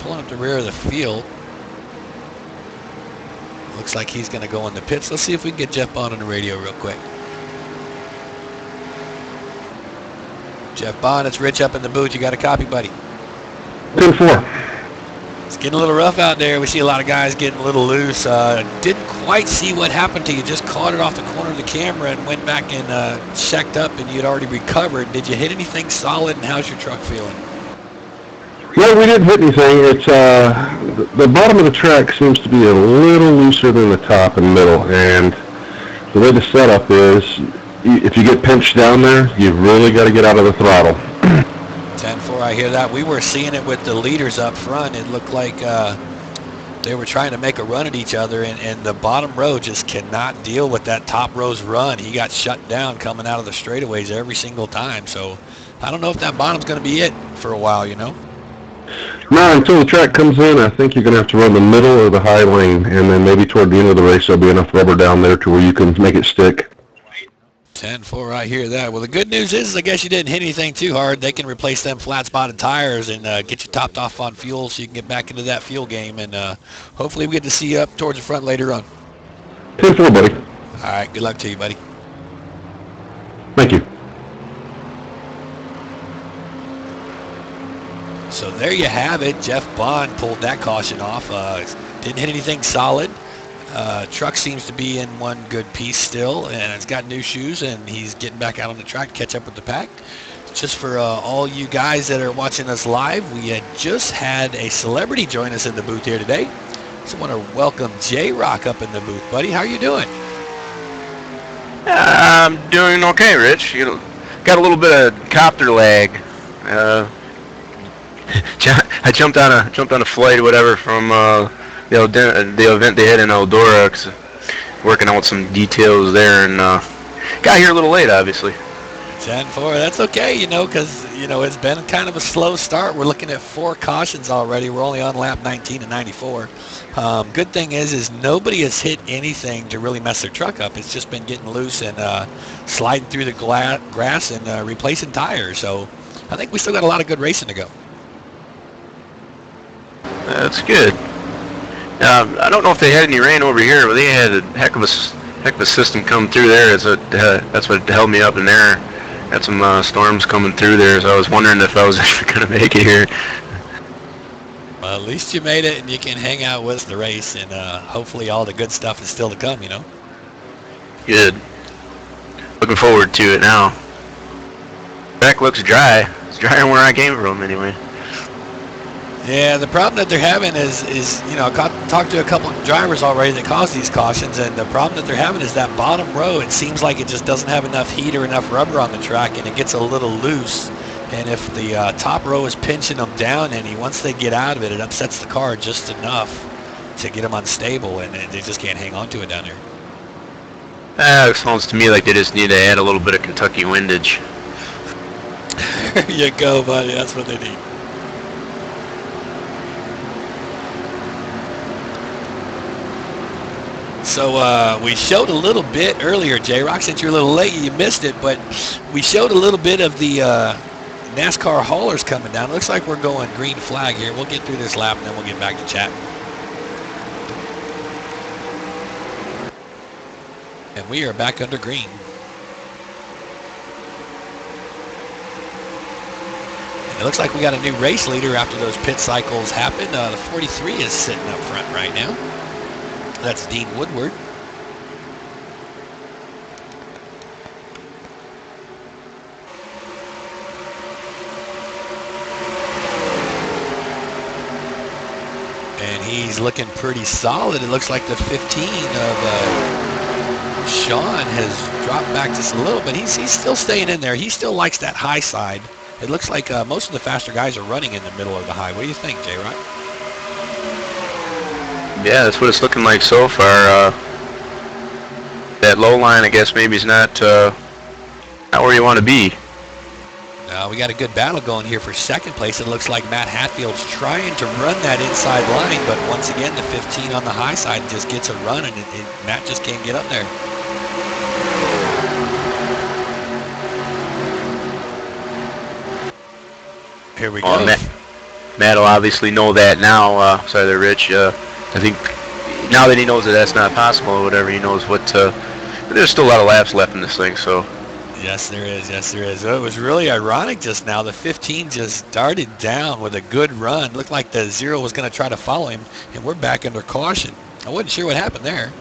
pulling up the rear of the field. Looks like he's going to go in the pits. Let's see if we can get Jeff Bond on the radio real quick. Jeff Bond, it's Rich up in the booth. You got a copy, buddy? 10-4. It's getting a little rough out there. We see a lot of guys getting a little loose. Didn't quite see what happened to you. Just caught it off the corner of the camera and went back and checked up, and you'd already recovered. Did you hit anything solid, and how's your truck feeling? No, we didn't hit anything. It's the bottom of the track seems to be a little looser than the top and middle, and the way the setup is, if you get pinched down there, you've really got to get out of the throttle. 10-4, I hear that. We were seeing it with the leaders up front. It looked like they were trying to make a run at each other, and the bottom row just cannot deal with that top row's run. He got shut down coming out of the straightaways every single time. So I don't know if that bottom's going to be it for a while, you know? No, until the track comes in, I think you're going to have to run the middle or the high lane, and then maybe toward the end of the race there'll be enough rubber down there to where you can make it stick. 10-4, I hear that. Well, the good news is I guess you didn't hit anything too hard. They can replace them flat-spotted tires and get you topped off on fuel so you can get back into that fuel game. And hopefully we get to see you up towards the front later on. 10-4, buddy. All right, good luck to you, buddy. Thank you. So there you have it. Jeff Bond pulled that caution off. Didn't hit anything solid. Truck seems to be in one good piece still, and it's got new shoes, and he's getting back out on the track to catch up with the pack. Just for all you guys that are watching us live, we had just had a celebrity join us in the booth here today. So I want to welcome J-Rock up in the booth. Buddy, how you doing? I'm doing okay, Rich. You got a little bit of copter lag. I jumped on a flight or whatever from the event they had in Eldora, 'cause working out some details there, and got here a little late, obviously. 10-4, that's okay, you know, because, you know, it's been kind of a slow start. We're looking at 4 cautions already. We're only on lap 19 and 94. Good thing is nobody has hit anything to really mess their truck up. It's just been getting loose and sliding through the grass and replacing tires. So I think we still got a lot of good racing to go. That's good. I don't know if they had any rain over here, but they had a heck of a system come through there. That's what held me up in there. Had some storms coming through there, so I was wondering if I was actually going to make it here. Well, at least you made it, and you can hang out with the race, and hopefully all the good stuff is still to come, you know? Good. Looking forward to it now. Track looks dry. It's drier than where I came from, anyway. Yeah, the problem that they're having is you know, I talked to a couple of drivers already that caused these cautions, and the problem that they're having is that bottom row, it seems like it just doesn't have enough heat or enough rubber on the track, and it gets a little loose. And if the top row is pinching them down any, once they get out of it, it upsets the car just enough to get them unstable, and they just can't hang on to it down there. It sounds to me like they just need to add a little bit of Kentucky windage. There you go, buddy. That's what they need. So we showed a little bit earlier, J-Rock, since you're a little late, you missed it, but we showed a little bit of the NASCAR haulers coming down. It looks like we're going green flag here. We'll get through this lap, and then we'll get back to chat. And we are back under green. And it looks like we got a new race leader after those pit cycles happened. The 43 is sitting up front right now. That's Dean Woodward. And he's looking pretty solid. It looks like the 15 of Sean has dropped back just a little, but he's still staying in there. He still likes that high side. It looks like most of the faster guys are running in the middle of the high. What do you think, J-Rock? Yeah, that's what it's looking like so far. That low line, I guess, maybe is not where you want to be. We got a good battle going here for second place. It looks like Matt Hatfield's trying to run that inside line, but once again, the 15 on the high side just gets a run, and Matt just can't get up there. Here we go. Matt will obviously know that now. Sorry there, Rich. I think now that he knows that that's not possible or whatever, he knows what. But there's still a lot of laps left in this thing, so. Yes, there is. Yes, there is. It was really ironic just now. The 15 just darted down with a good run. Looked like the 0 was going to try to follow him, and we're back under caution. I wasn't sure what happened there.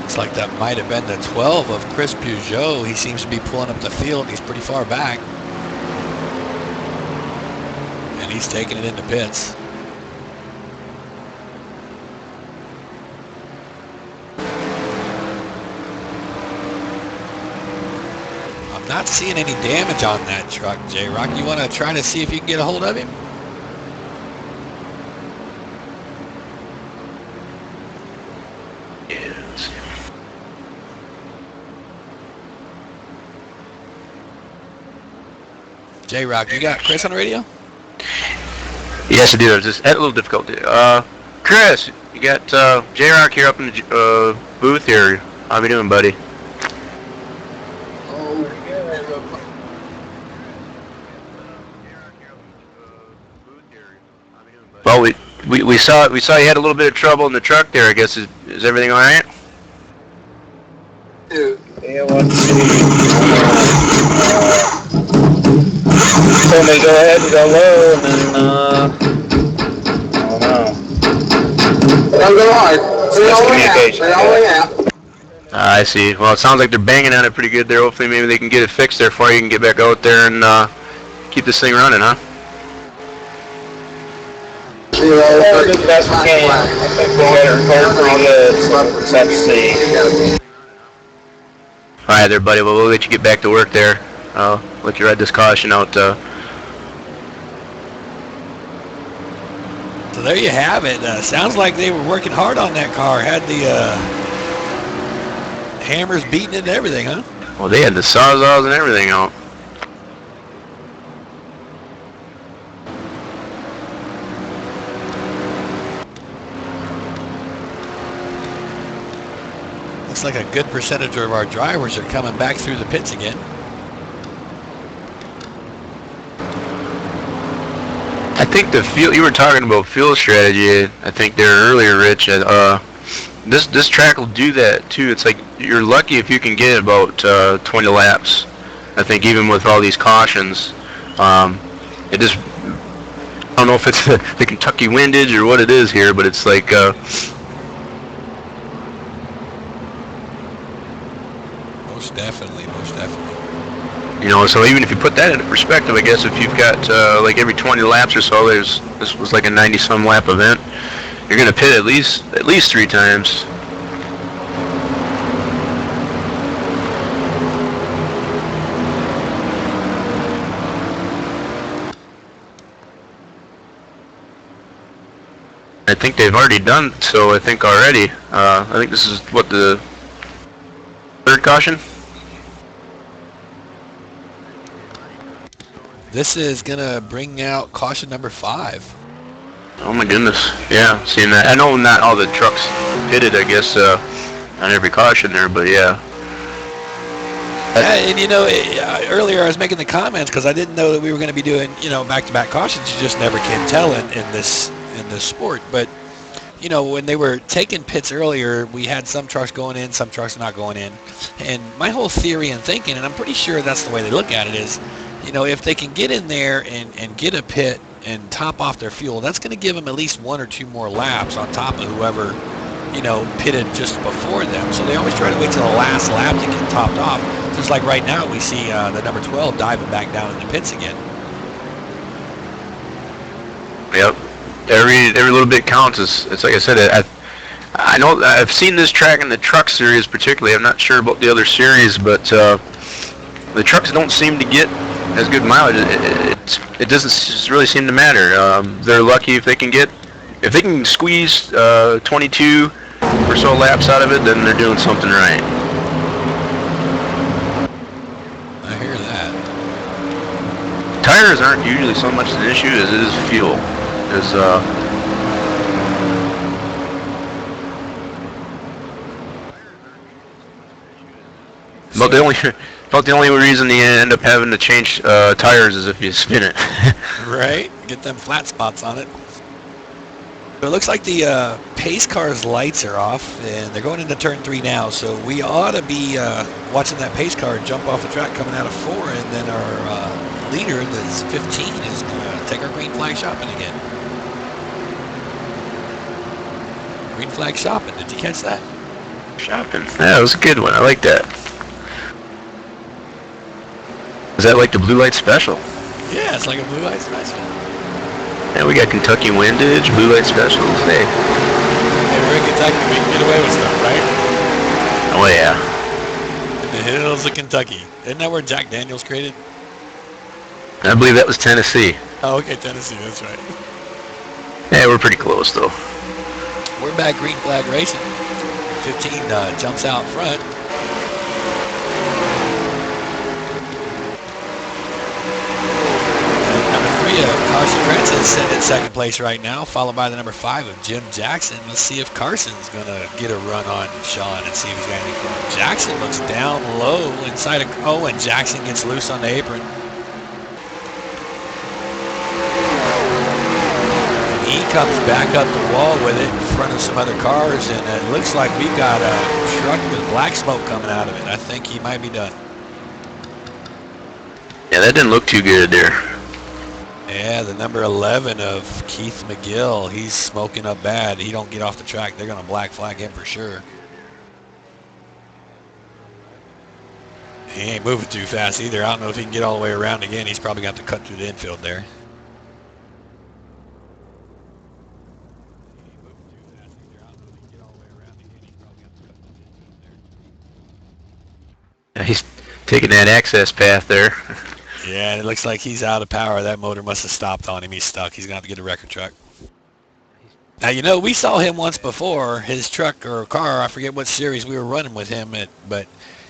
Looks like that might have been the 12 of Chris Peugeot. He seems to be pulling up the field. He's pretty far back. And he's taking it into pits. Not seeing any damage on that truck, J-Rock. You want to try to see if you can get a hold of him? Yes. J-Rock, you got Chris on the radio? Yes, I do. I just had a little difficulty. Chris, you got J-Rock here up in the booth here. How you doing, buddy? Well, we saw you had a little bit of trouble in the truck there. I guess is everything all right? Yeah, let's see. Told me to go ahead and go low, and then I don't know. Don't go hard. Miscommunication. I see. Well, it sounds like they're banging on it pretty good there. Hopefully, maybe they can get it fixed there for you and get back out there and keep this thing running, huh? We'll do the best we can. I think we got it repaired pretty good, so let's see. All right, there, buddy. Well, we'll let you get back to work there. I'll let you ride this caution out. So there you have it. Sounds like they were working hard on that car. Had the hammers beating it and everything, huh? Well, they had the sawzalls and everything out. Looks like a good percentage of our drivers are coming back through the pits again. I think the fuel, you were talking about fuel strategy, I think there earlier, Rich. This track will do that too. It's like you're lucky if you can get about 20 laps. I think even with all these cautions, it just, I don't know if it's the Kentucky windage or what it is here, but it's like Most definitely. you know, so even if you put that into perspective, I guess if you've got like every 20 laps or so, this was like a 90-some lap event, you're gonna pit at least 3 times. I think they've already done so. I think already. I think this is what, the 3rd caution. This is gonna bring out caution number 5. Oh my goodness. Yeah, seeing that. I know not all the trucks pitted, I guess, on every caution there, but yeah. And you know, earlier I was making the comments because I didn't know that we were going to be doing, you know, back-to-back cautions. You just never can tell in this sport. But you know, when they were taking pits earlier, we had some trucks going in, some trucks not going in. And my whole theory and thinking, and I'm pretty sure that's the way they look at it, is, you know, if they can get in there and get a pit and top off their fuel, that's going to give them at least 1 or 2 more laps on top of whoever, you know, pitted just before them. So they always try to wait till the last lap to get topped off. Just like right now, we see the number 12 diving back down in the pits again. Yep. Every little bit counts. It's like I said. I know I've seen this track in the truck series particularly. I'm not sure about the other series, but the trucks don't seem to get as good mileage. It doesn't really seem to matter. They're lucky if they can squeeze 22 or so laps out of it, then they're doing something right. I hear that. Tires aren't usually so much an issue as it is fuel. About the only reason you end up having to change tires is if you spin it. Right? Get them flat spots on it. It looks like the pace car's lights are off, and they're going into turn 3 now, so we ought to be watching that pace car jump off the track coming out of 4, and then our leader, that's 15, is going to take our green flag shopping again. Green flag shopping, did you catch that? Shopping. Yeah, that was a good one. I like that. Is that like the blue light special? Yeah, it's like a blue light special. Yeah, we got Kentucky windage, blue light specials. Hey. Hey, we're in Kentucky, we can get away with stuff, right? Oh yeah. In the hills of Kentucky. Isn't that where Jack Daniels created? I believe that was Tennessee. Oh, okay, Tennessee, that's right. Yeah, we're pretty close, though. We're back green flag racing. 15 jumps out front. Carson Krantz is sitting in second place right now, followed by the number 5 of Jim Jackson. Let's see if Carson's going to get a run on Sean and see if he's got any fun. Jackson looks down low inside of... Oh, and Jackson gets loose on the apron. He comes back up the wall with it in front of some other cars, and it looks like we've got a truck with black smoke coming out of it. I think he might be done. Yeah, that didn't look too good there. Yeah, the number 11 of Keith McGill, he's smoking up bad. He don't get off the track, they're going to black flag him for sure. He ain't moving too fast either. I don't know if he can get all the way around again. He's probably got to cut through the infield there. Yeah, he's taking that access path there. Yeah, and it looks like he's out of power. That motor must have stopped on him. He's stuck. He's going to have to get a record truck. Now, you know, we saw him once before, his truck or car, I forget what series we were running with him at, but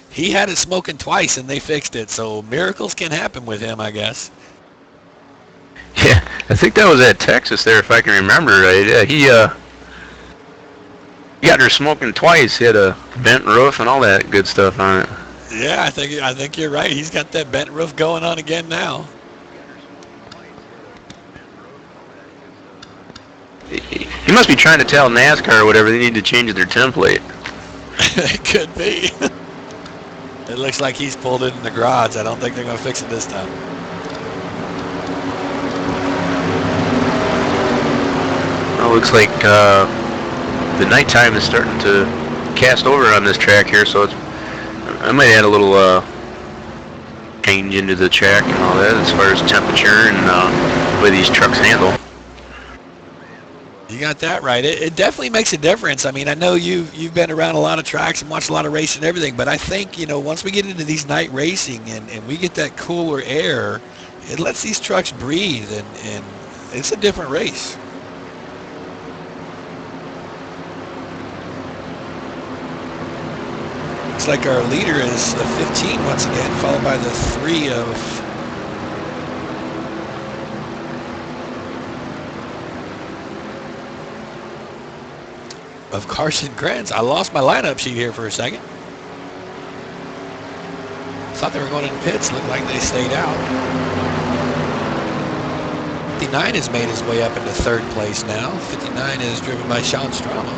he had it smoking twice and they fixed it. So miracles can happen with him, I guess. Yeah, I think that was at Texas there, if I can remember right. Yeah, he got her smoking twice. He had a bent roof and all that good stuff on it. Yeah, I think you're right. He's got that bent roof going on again now. He must be trying to tell NASCAR or whatever they need to change their template. It could be. It looks like he's pulled it in the garage. I don't think they're going to fix it this time. Well, it looks like the nighttime is starting to cast over on this track here, so I might add a little change into the track and all that as far as temperature and the way these trucks handle. You got that right. It definitely makes a difference. I mean, I know you've been around a lot of tracks and watched a lot of racing and everything, but I think, you know, once we get into these night racing and we get that cooler air, it lets these trucks breathe, and it's a different race. Looks like our leader is the 15 once again, followed by the 3 of Carson Krantz. I lost my lineup sheet here for a second. Thought they were going in pits. Looked like they stayed out. 59 has made his way up into 3rd place now. 59 is driven by Sean Strama.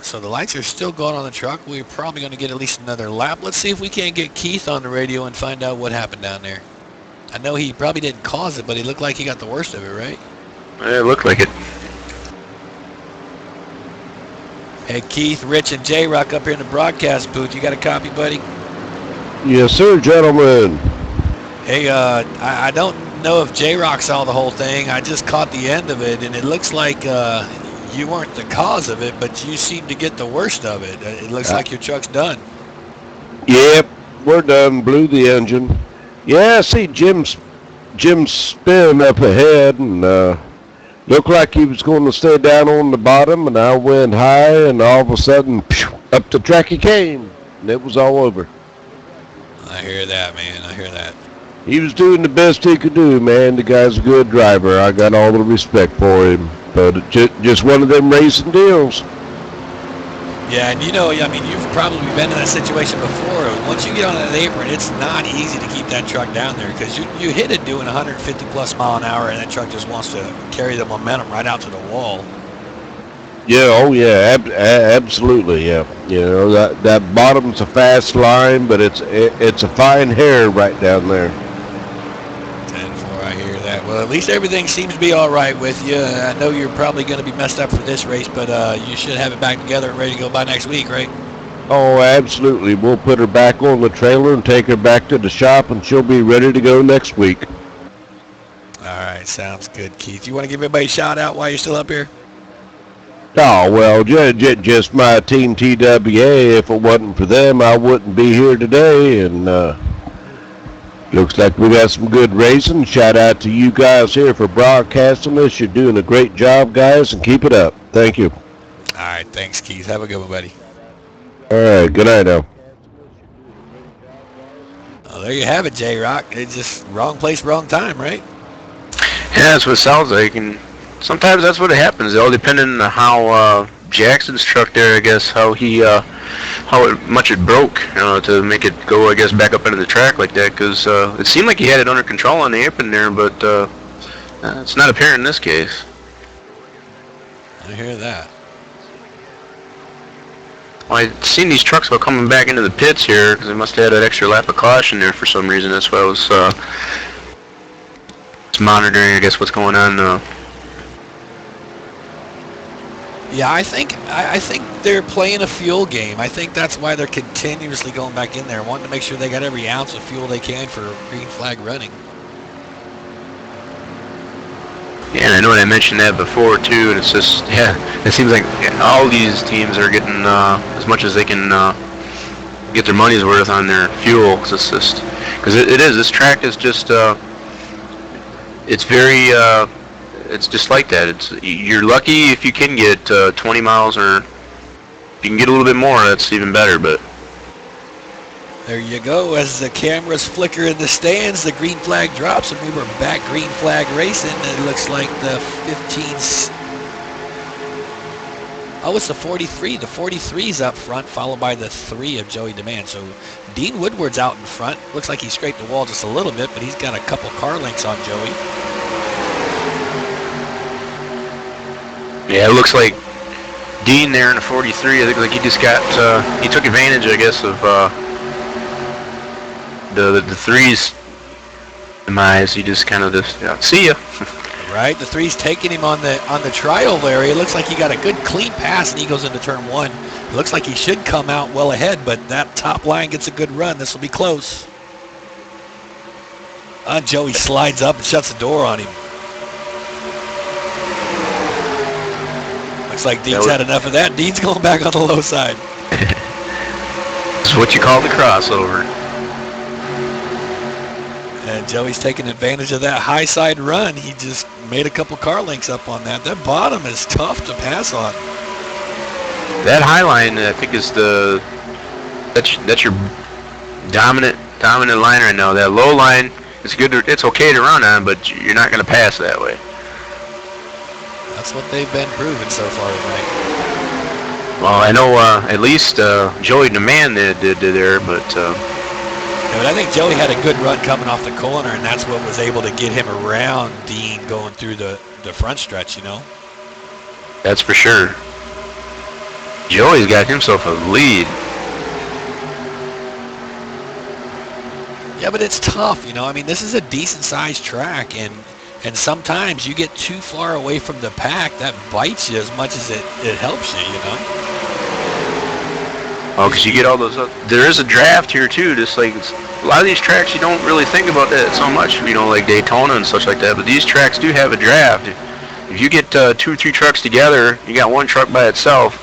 So the lights are still going on the truck. We're probably going to get at least another lap. Let's see if we can't get Keith on the radio and find out what happened down there. I know he probably didn't cause it, but he looked like he got the worst of it, right? It looked like it. Hey, Keith, Rich, and J-Rock up here in the broadcast booth. You got a copy, buddy? Yes, sir, gentlemen. Hey, I don't know if J-Rock saw the whole thing. I just caught the end of it, and it looks like you weren't the cause of it, but you seem to get the worst of it. It looks like your truck's done. Yep, we're done. Blew the engine. Yeah, I see Jim's spin up ahead, and looked like he was going to stay down on the bottom, and I went high, and all of a sudden, up the track he came, and it was all over. I hear that, man. I hear that. He was doing the best he could do, man. The guy's a good driver. I got all the respect for him. But just one of them racing deals. Yeah, and you know, I mean, you've probably been in that situation before. Once you get on that apron, it's not easy to keep that truck down there because you hit it doing 150 plus mile an hour, and that truck just wants to carry the momentum right out to the wall. Yeah, oh yeah, absolutely, yeah. You know, that bottom's a fast line, but it's a fine hair right down there. 10-4, I hear that. Well, at least everything seems to be all right with you. I know you're probably going to be messed up for this race, but you should have it back together and ready to go by next week, right? Oh, absolutely. We'll put her back on the trailer and take her back to the shop, and she'll be ready to go next week. All right. right, sounds good, Keith. You want to give everybody a shout out while you're still up here? Oh, well, just my team TWA. If it wasn't for them, I wouldn't be here today. And looks like we got some good racing. Shout out to you guys here for broadcasting this. You're doing a great job, guys, and keep it up. Thank you. All right, thanks, Keith. Have a good one, buddy. All right, good night now. Well, there you have it, J-Rock. It's just wrong place, wrong time, right? Yeah, that's what it sounds like, and sometimes that's what happens. It all depending on how Jackson's truck there, I guess, how much it broke, to make it go, I guess, back up into the track like that, because it seemed like he had it under control on the apron there, but it's not apparent in this case. I hear that. Well, I'd seen these trucks go coming back into the pits here, because they must have had that extra lap of caution there for some reason. That's why I was monitoring, I guess, what's going on. Yeah, I think they're playing a fuel game. I think that's why they're continuously going back in there, wanting to make sure they got every ounce of fuel they can for green flag running. Yeah, and I know I mentioned that before too, and it's just, yeah, it seems like all these teams are getting as much as they can get their money's worth on their fuel. Cause it's just, because it is, this track is just, it's very, it's just like that. You're lucky if you can get 20 miles, or if you can get a little bit more, that's even better. But there you go. As the cameras flicker in the stands, the green flag drops, and we were back green flag racing. It looks like the 15s. Oh, it's the 43. The 43's up front, followed by the 3 of Joey Demand. So Dean Woodward's out in front. Looks like he scraped the wall just a little bit, but he's got a couple car lengths on Joey. yeah, it looks like Dean there in the 43. I think like he just got, he took advantage, I guess, of the 3's demise. He just kind of just, see ya. Right, the 3's taking him on the trial there. It looks like he got a good clean pass, and he goes into turn 1. It looks like he should come out well ahead, but that top line gets a good run. This will be close. Joey slides up and shuts the door on him. Looks like Dean's had enough of that. Dean's going back on the low side. It's what you call the crossover. And Joey's taking advantage of that high side run. He just made a couple car links up on that. That bottom is tough to pass on. That high line, I think, is that's your dominant line right now. That low line, it's good. It's okay to run on, but you're not going to pass that way. That's what they've been proving so far tonight. Well, I know at least Joey Demand did there, but. Yeah, but I think Joey had a good run coming off the corner, and that's what was able to get him around Dean going through the front stretch, That's for sure. Joey's got himself a lead. Yeah, but it's tough, I mean, this is a decent-sized track, and sometimes you get too far away from the pack, that bites you as much as it helps you, Oh, because you get all those. There is a draft here too. Just like a lot of these tracks, you don't really think about that so much. Like Daytona and such like that. But these tracks do have a draft. If you get 2 or 3 trucks together, you got one truck by itself.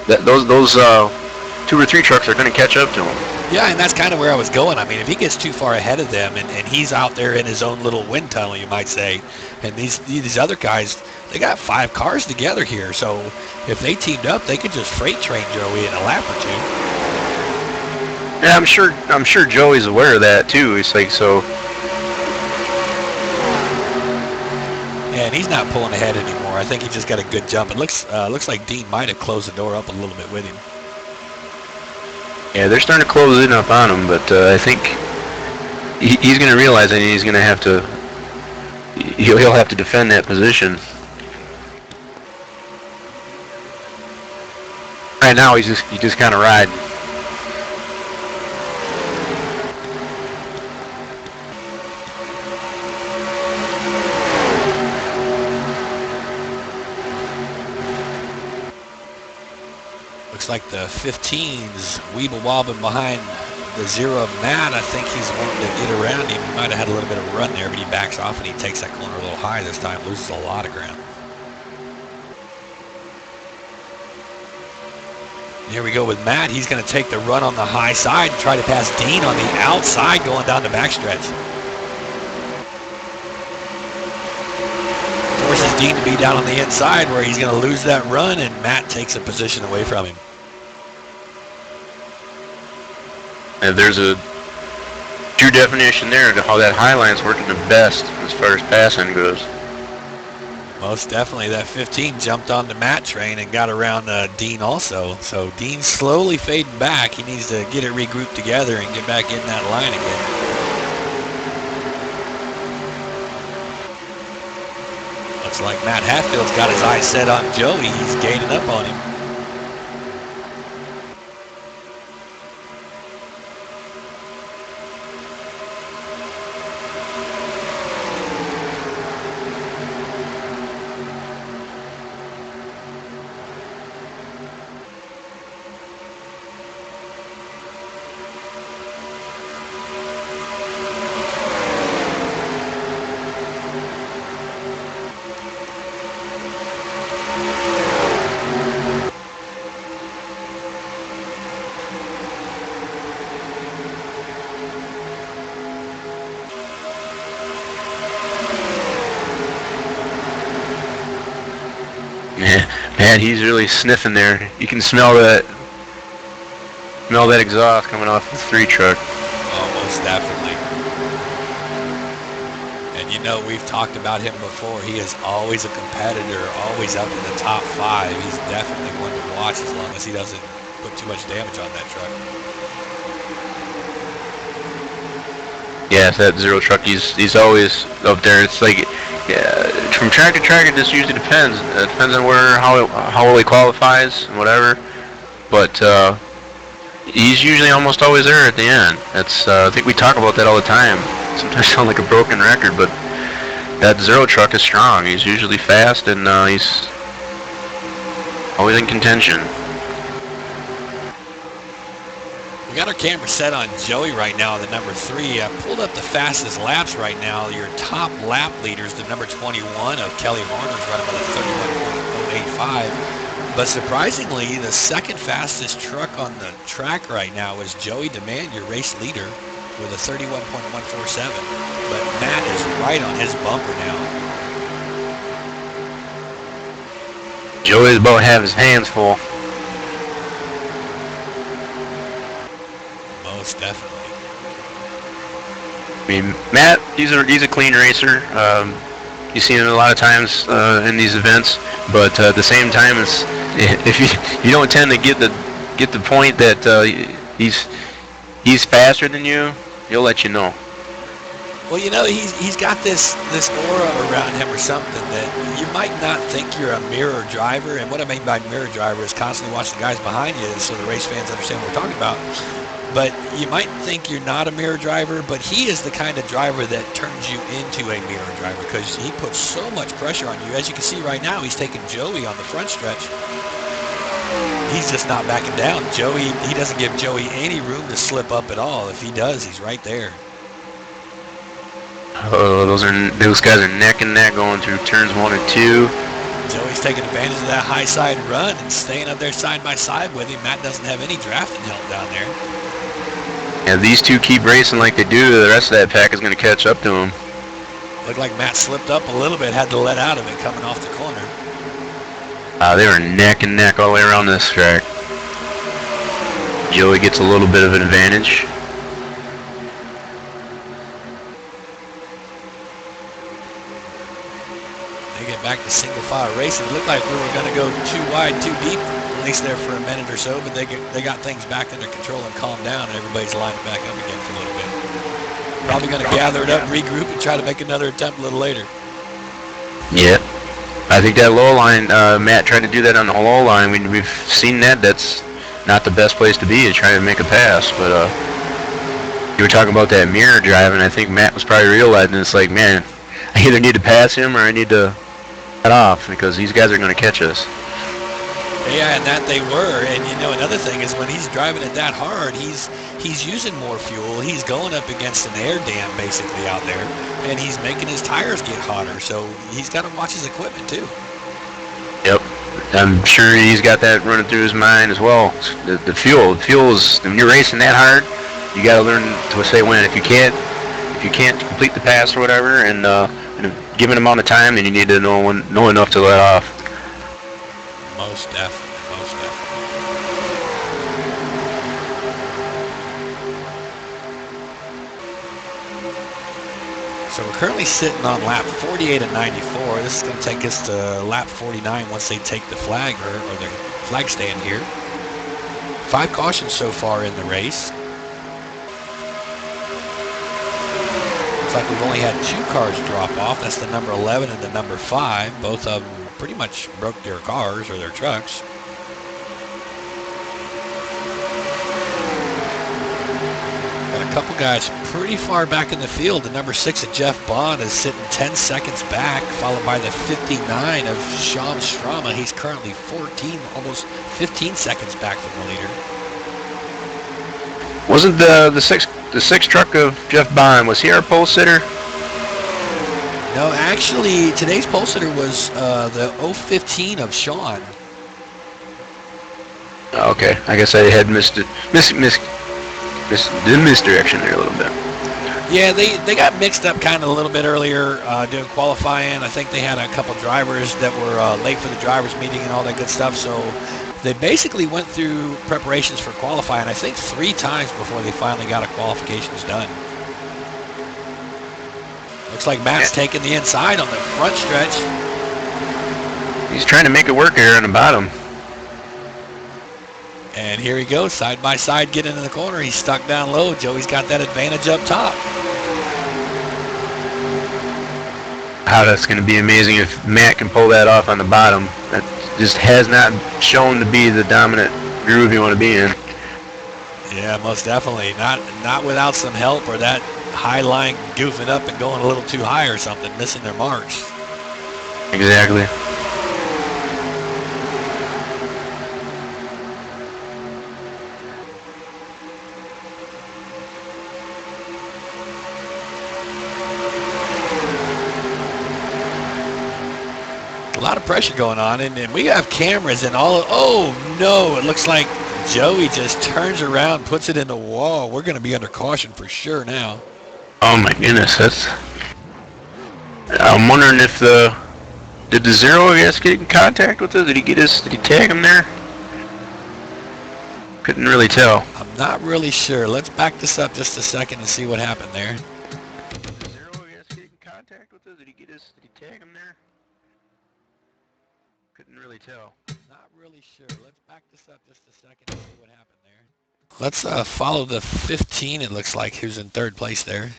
Those 2 or 3 trucks are going to catch up to him. Yeah, and that's kind of where I was going. I mean, if he gets too far ahead of them, and he's out there in his own little wind tunnel, you might say, and these other guys, they got 5 cars together here, so if they teamed up, they could just freight train Joey in a lap or 2. Yeah, I'm sure Joey's aware of that too. It's like so. Yeah, and he's not pulling ahead anymore. I think he just got a good jump. It looks like Dean might have closed the door up a little bit with him. Yeah, they're starting to close in up on him, but I think he's going to realize that he's going to have to. He'll have to defend that position. Right now, he's just kind of riding. Looks like the 15s weeble wobbling behind the zero of Matt, I think he's wanting to get around him. He might have had a little bit of a run there, but he backs off and he takes that corner a little high this time, loses a lot of ground. Here we go with Matt. He's going to take the run on the high side and try to pass Dean on the outside going down the backstretch. Forces Dean to be down on the inside where he's going to lose that run, and Matt takes a position away from him. And there's a true definition there of how that high line's working the best as far as passing goes. Most definitely. That 15 jumped on the Matt train and got around Dean also. So Dean's slowly fading back. He needs to get it regrouped together and get back in that line again. Looks like Matt Hatfield's got his eyes set on Joey. He's gaining up on him. Man, he's really sniffing there. You can smell that exhaust coming off the 3 truck. Almost definitely. And you know, we've talked about him before. He is always a competitor, always up in the top 5. He's definitely one to watch as long as he doesn't put too much damage on that truck. Yeah, it's that 0 truck. He's always up there. It's like, yeah, from track to track, it just usually depends. It depends on how well he qualifies and whatever. But he's usually almost always there at the end. That's I think we talk about that all the time. Sometimes sound like a broken record, but that 0 truck is strong. He's usually fast, and he's always in contention. We got our camera set on Joey right now, the number 3. I pulled up the fastest laps right now. Your top lap leaders, the number 21 of Kelly Horner's running about a 31.085. But surprisingly, the second fastest truck on the track right now is Joey Demand, your race leader, with a 31.147. But Matt is right on his bumper now. Joey's about to have his hands full. Most definitely. I mean, Matt, he's a clean racer. You see him a lot of times in these events, but at the same time, it's, if you don't tend to get the point that he's faster than you, he'll let you know. Well, you know, he's got this aura around him or something that you might not think you're a mirror driver. And what I mean by mirror driver is constantly watching the guys behind you so the race fans understand what we're talking about. But you might think you're not a mirror driver, but he is the kind of driver that turns you into a mirror driver because he puts so much pressure on you. As you can see right now, he's taking Joey on the front stretch. He's just not backing down. Joey, he doesn't give Joey any room to slip up at all. If he does, he's right there. Oh, those guys are neck and neck going through turns 1 and 2. Joey's taking advantage of that high side run and staying up there side by side with him. Matt doesn't have any drafting help down there. Yeah, these two keep racing like they do, the rest of that pack is going to catch up to them. Looked like Matt slipped up a little bit, had to let out of it coming off the corner. They were neck and neck all the way around this track. Joey gets a little bit of an advantage. They get back to single file racing. It looked like we were going to go too wide, too deep, at least there for a minute or so, but they got things back under control and calmed down, and everybody's lining back up again for a little bit. Probably going to gather it up, regroup, and try to make another attempt a little later. Yeah. I think that low line, Matt tried to do that on the low line. We've seen that. That's not the best place to be to try to make a pass. But you were talking about that mirror driving. I think Matt was probably realizing it's like, man, I either need to pass him or I need to cut off because these guys are going to catch us. Yeah, and that they were. And you know, another thing is when he's driving it that hard, he's using more fuel. He's going up against an air dam basically out there, and he's making his tires get hotter. So he's got to watch his equipment too. Yep. I'm sure he's got that running through his mind as well. The fuel is, when you're racing that hard, you got to learn to say when. If you can't complete the pass or whatever, and in a given amount of time, then you need to know enough to let off. Most definitely. So we're currently sitting on lap 48 and 94. This is going to take us to lap 49 once they take the flag or the flag stand here. 5 cautions so far in the race. Looks like we've only had 2 cars drop off. That's the number 11 and the number 5. Both of them pretty much broke their cars or their trucks. Got a couple guys pretty far back in the field. The number 6 of Jeff Bond is sitting 10 seconds back, followed by the 59 of Sean Strama. He's currently 14, almost 15 seconds back from the leader. Wasn't the six truck of Jeff Bond, was he our pole sitter? No, actually, today's pole sitter was the 015 of Sean. Okay, I guess I had missed it. The misdirection there a little bit. Yeah, they got mixed up kind of a little bit earlier doing qualifying. I think they had a couple drivers that were late for the drivers meeting and all that good stuff. So they basically went through preparations for qualifying, I think 3 times before they finally got a qualifications done. Looks like Matt's taking the inside on the front stretch. He's trying to make it work here on the bottom. And here he goes, side by side, getting in the corner. He's stuck down low. Joey's got that advantage up top. How that's going to be amazing if Matt can pull that off on the bottom. That just has not shown to be the dominant groove you want to be in. Yeah, most definitely. Not without some help or that high line goofing up and going a little too high or something, missing their marks. Exactly. A lot of pressure going on, and we have cameras and all. Oh no, it looks like Joey just turns around, puts it in the wall. We're going to be under caution for sure now. Oh my goodness, I'm wondering if did the Zero get in contact with it? Did he tag him there? Couldn't really tell. I'm not really sure. Let's back this up just a second and see what happened there. Did the Zero get in contact with it? Did he tag him there? Couldn't really tell. Not really sure. Let's back this up just a second and see what happened there. Let's follow the 15, it looks like, who's in 3rd place there.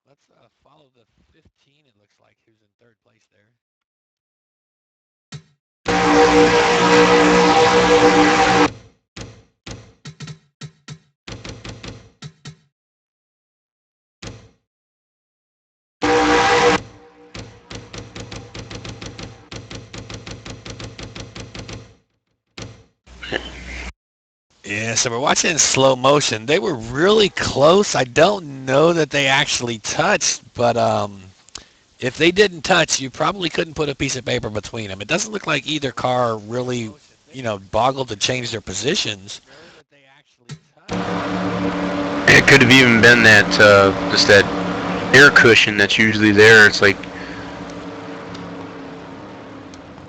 Let's follow the 15, it looks like, who's in 3rd place there. Yeah, so we're watching in slow motion. They were really close. I don't know that they actually touched, but if they didn't touch, you probably couldn't put a piece of paper between them. It doesn't look like either car really, boggled to change their positions. It could have even been that just that air cushion that's usually there. It's like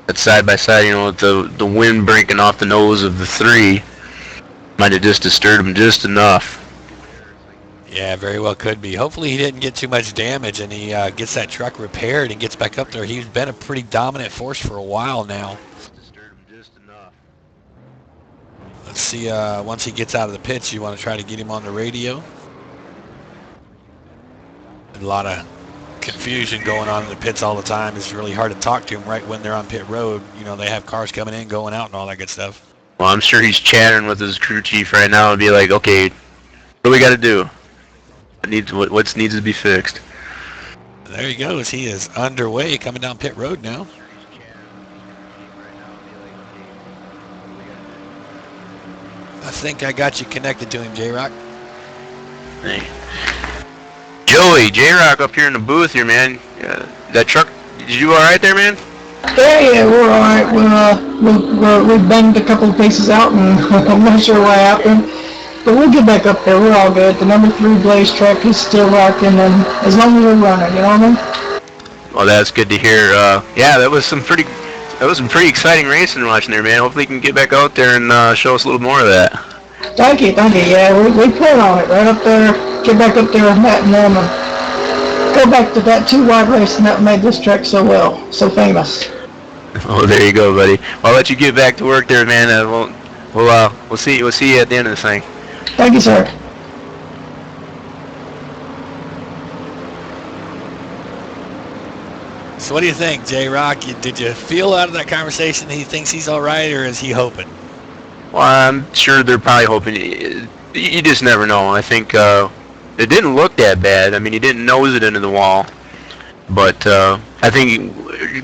that side by side, with the wind breaking off the nose of the 3. Might have just disturbed him just enough. Yeah, very well could be. Hopefully he didn't get too much damage and he gets that truck repaired and gets back up there. He's been a pretty dominant force for a while now. Let's see, once he gets out of the pits, you want to try to get him on the radio. A lot of confusion going on in the pits all the time. It's really hard to talk to him right when they're on pit road. They have cars coming in, going out, and all that good stuff. Well, I'm sure he's chattering with his crew chief right now and be like, okay, what do we got to do? What needs to be fixed? There he goes. He is underway coming down pit road now. I think I got you connected to him, J-Rock. Hey. Joey, J-Rock up here in the booth here, man. That truck, did you all right there, man? Yeah, we're all right. We banged a couple of pieces out, and I'm not sure what happened. But we'll get back up there. We're all good. The number 3 Blaze truck is still rocking, and as long as we're running, you know what I mean? Well, that's good to hear. Yeah, that was some pretty exciting racing watching there, man. Hopefully you can get back out there and show us a little more of that. Thank you. Yeah, we plan on it. Right up there. Get back up there with Matt and them, and go back to that 2-wide racing that made this track so well, so famous. Oh, there you go, buddy. Well, I'll let you get back to work there, man. We'll see you at the end of this thing. Thank you, sir. So what do you think, J-Rock? Did you feel out of that conversation he thinks he's all right, or is he hoping? Well, I'm sure they're probably hoping. You just never know. I think it didn't look that bad. I mean, he didn't nose it into the wall. But I think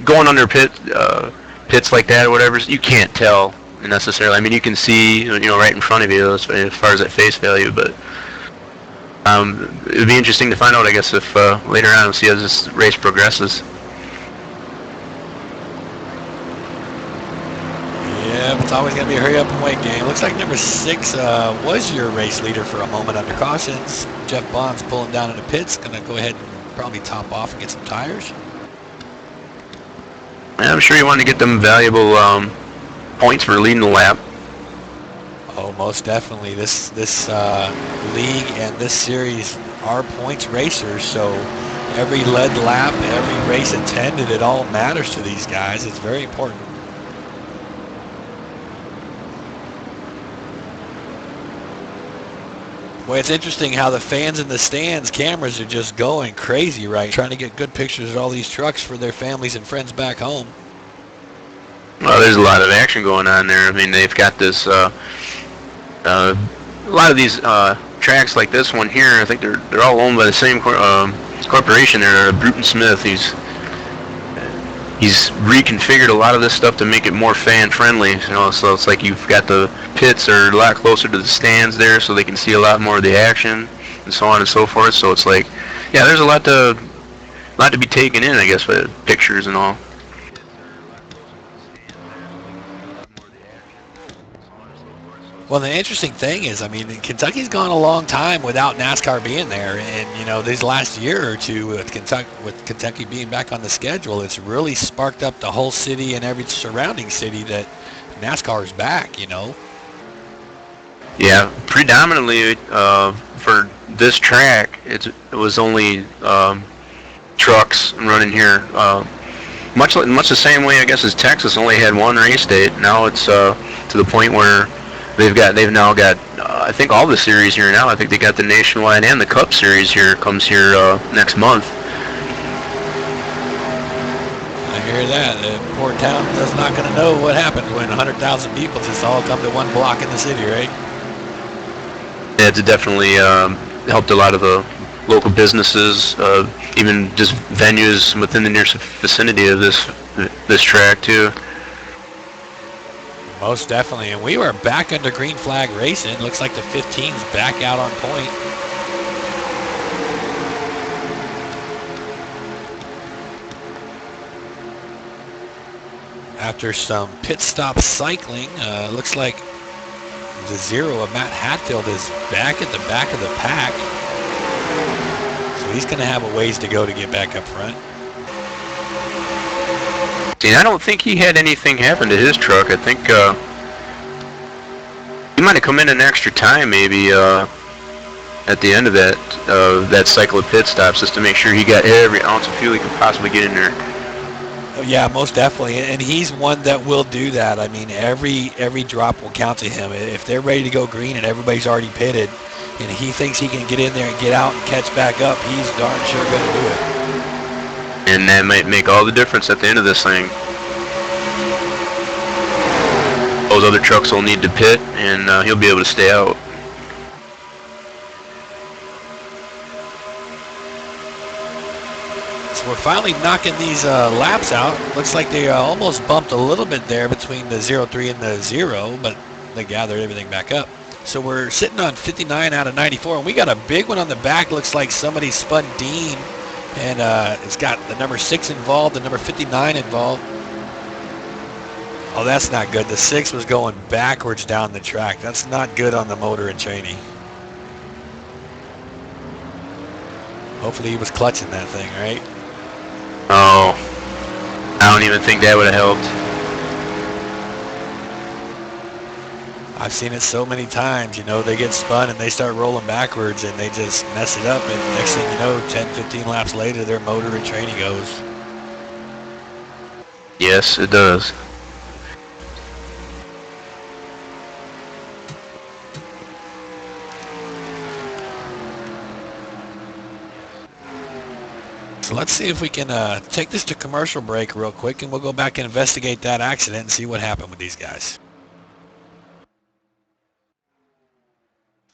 going under pits like that or whatever, you can't tell necessarily. I mean, you can see, right in front of you as far as at face value. But it would be interesting to find out, I guess, if later on we'll see as this race progresses. Yeah, it's always going to be a hurry up and wait game. Looks like number 6 was your race leader for a moment under cautions. Jeff Bond's pulling down in the pits. Going to go ahead and probably top off and get some tires. I'm sure you want to get them valuable points for leading the lap. Oh, most definitely. This league and this series are points racers, so every led lap, every race attended, it all matters to these guys. It's very important. Boy, it's interesting how the fans in the stands, cameras are just going crazy, right? Trying to get good pictures of all these trucks for their families and friends back home. Well, there's a lot of action going on there. I mean, they've got this, a lot of these tracks like this one here, I think they're all owned by the same corporation there, Bruton Smith. He's reconfigured a lot of this stuff to make it more fan-friendly, so it's like you've got the pits are a lot closer to the stands there, so they can see a lot more of the action, and so on and so forth. So it's like, yeah, there's a lot to be taken in, I guess, with pictures and all. Well, the interesting thing is, I mean, Kentucky's gone a long time without NASCAR being there, and these last year or two with Kentucky being back on the schedule, it's really sparked up the whole city and every surrounding city that NASCAR is back. Yeah, predominantly for this track, it was only trucks running here. Much the same way, I guess, as Texas only had one race date. Now it's to the point where they've now got I think all the series here now. I think they got the Nationwide and the Cup Series comes here next month. I hear that. The poor town is not going to know what happened when 100,000 people just all come to one block in the city, right? Yeah, it's definitely helped a lot of the local businesses, even just venues within the near vicinity of this track too. Most definitely, and we were back under green flag racing. Looks like the 15's back out on point. After some pit stop cycling, looks like the 0 of Matt Hatfield is back at the back of the pack. So he's going to have a ways to go to get back up front. See, I don't think he had anything happen to his truck. I think he might have come in an extra time, maybe at the end of that cycle of pit stops, just to make sure he got every ounce of fuel he could possibly get in there. Yeah, most definitely, and he's one that will do that. I mean, every drop will count to him. If they're ready to go green and everybody's already pitted, and he thinks he can get in there and get out and catch back up, he's darn sure going to do it. And that might make all the difference at the end of this thing. Those other trucks will need to pit, and he'll be able to stay out. So we're finally knocking these laps out. Looks like they almost bumped a little bit there between the 03 and the 0, but they gathered everything back up. So we're sitting on 59 out of 94, and we got a big one on the back. Looks like somebody spun Dean, and it's got the number 6 involved, the number 59 involved. Oh, that's not good. The 6 was going backwards down the track. That's not good on the motor and Cheney. Hopefully he was clutching that thing, right? Oh, I don't even think that would have helped. I've seen it so many times, you know, they get spun and they start rolling backwards and they just mess it up, and next thing you know, 10, 15 laps later, their motor and Cheney goes. Yes, it does. So let's see if we can take this to commercial break real quick, and we'll go back and investigate that accident and see what happened with these guys.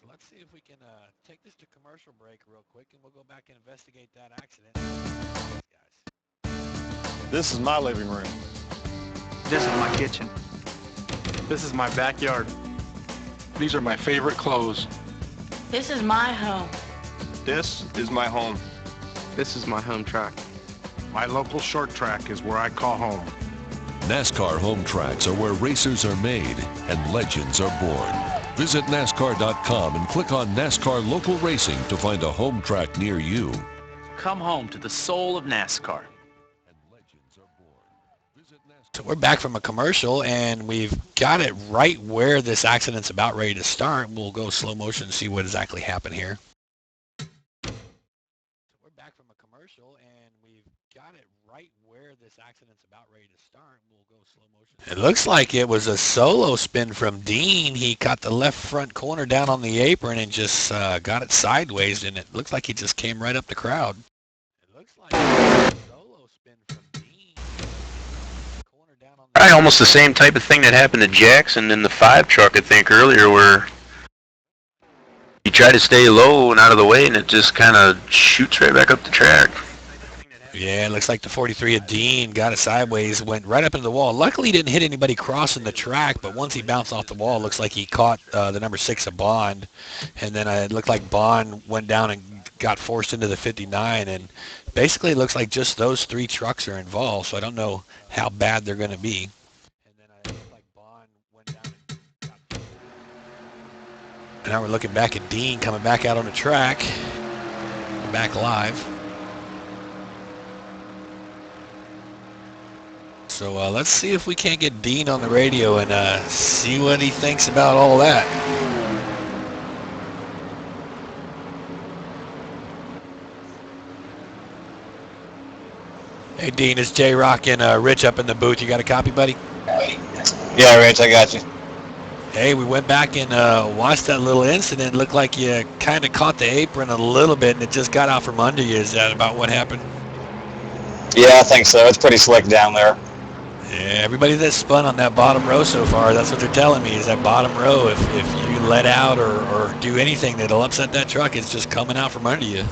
So let's see if we can take this to commercial break real quick, and we'll go back and investigate that accident and see what happened with these guys. This is my living room. This is my kitchen. This is my backyard. These are my favorite clothes. This is my home. This is my home. This is my home track. My local short track is where I call home. NASCAR home tracks are where racers are made and legends are born. Visit NASCAR.com and click on NASCAR Local Racing to find a home track near you. Come home to the soul of NASCAR. So we're back from a commercial, and we've got it right where this accident's about ready to start. We'll go slow motion and see what exactly happened here. So we're back from a commercial, and we've got it right where this accident's about ready to start. We'll go slow motion. It looks like it was a solo spin from Dean. He caught the left front corner down on the apron and just got it sideways, and it looks like he just came right up the crowd. It looks like a solo spin from Dean. Probably almost the same type of thing that happened to Jackson in the 5 truck, I think, earlier, where he tried to stay low and out of the way, and it just kind of shoots right back up the track. Yeah, it looks like the 43 of Dean got it sideways, went right up into the wall. Luckily, he didn't hit anybody crossing the track, but once he bounced off the wall, it looks like he caught the number 6 of Bond, and then it looked like Bond went down and got forced into the 59, and basically it looks like just those 3 trucks are involved, so I don't know how bad they're going to be. And now we're looking back at Dean coming back out on the track, back live. So let's see if we can't get Dean on the radio and see what he thinks about all that. Hey Dean, it's J-Rock and Rich up in the booth. You got a copy, buddy? Yeah, Rich, I got you. Hey, we went back and watched that little incident. Looked like you kind of caught the apron a little bit and it just got out from under you. Is that about what happened? Yeah, I think so. It's pretty slick down there. Yeah, everybody that's spun on that bottom row so far, that's what they're telling me, is that bottom row, if you let out or do anything that'll upset that truck, it's just coming out from under you.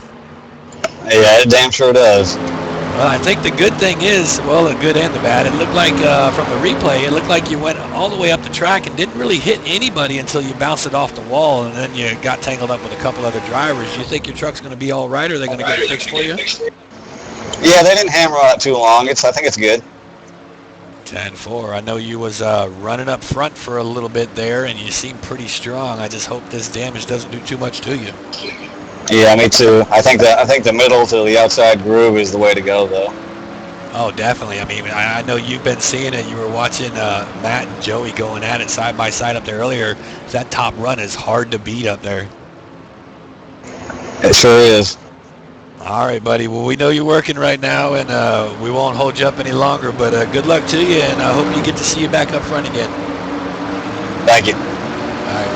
Yeah, it damn sure does. Well, I think the good thing is, well, the good and the bad, it looked like from the replay, it looked like you went all the way up the track and didn't really hit anybody until you bounced it off the wall, and then you got tangled up with a couple other drivers. Do you think your truck's going to be all right, or are they going to get it fixed for you? Yeah, they didn't hammer on it too long. I think it's good. 10-4. I know you was running up front for a little bit there, and you seem pretty strong. I just hope this damage doesn't do too much to you. Yeah, me too. I think the middle to the outside groove is the way to go, though. Oh, definitely. I mean, I know you've been seeing it. You were watching Matt and Joey going at it side by side up there earlier. That top run is hard to beat up there. It sure is. All right, buddy. Well, we know you're working right now, and we won't hold you up any longer, but good luck to you, and I hope you get to see you back up front again. Thank you. All right,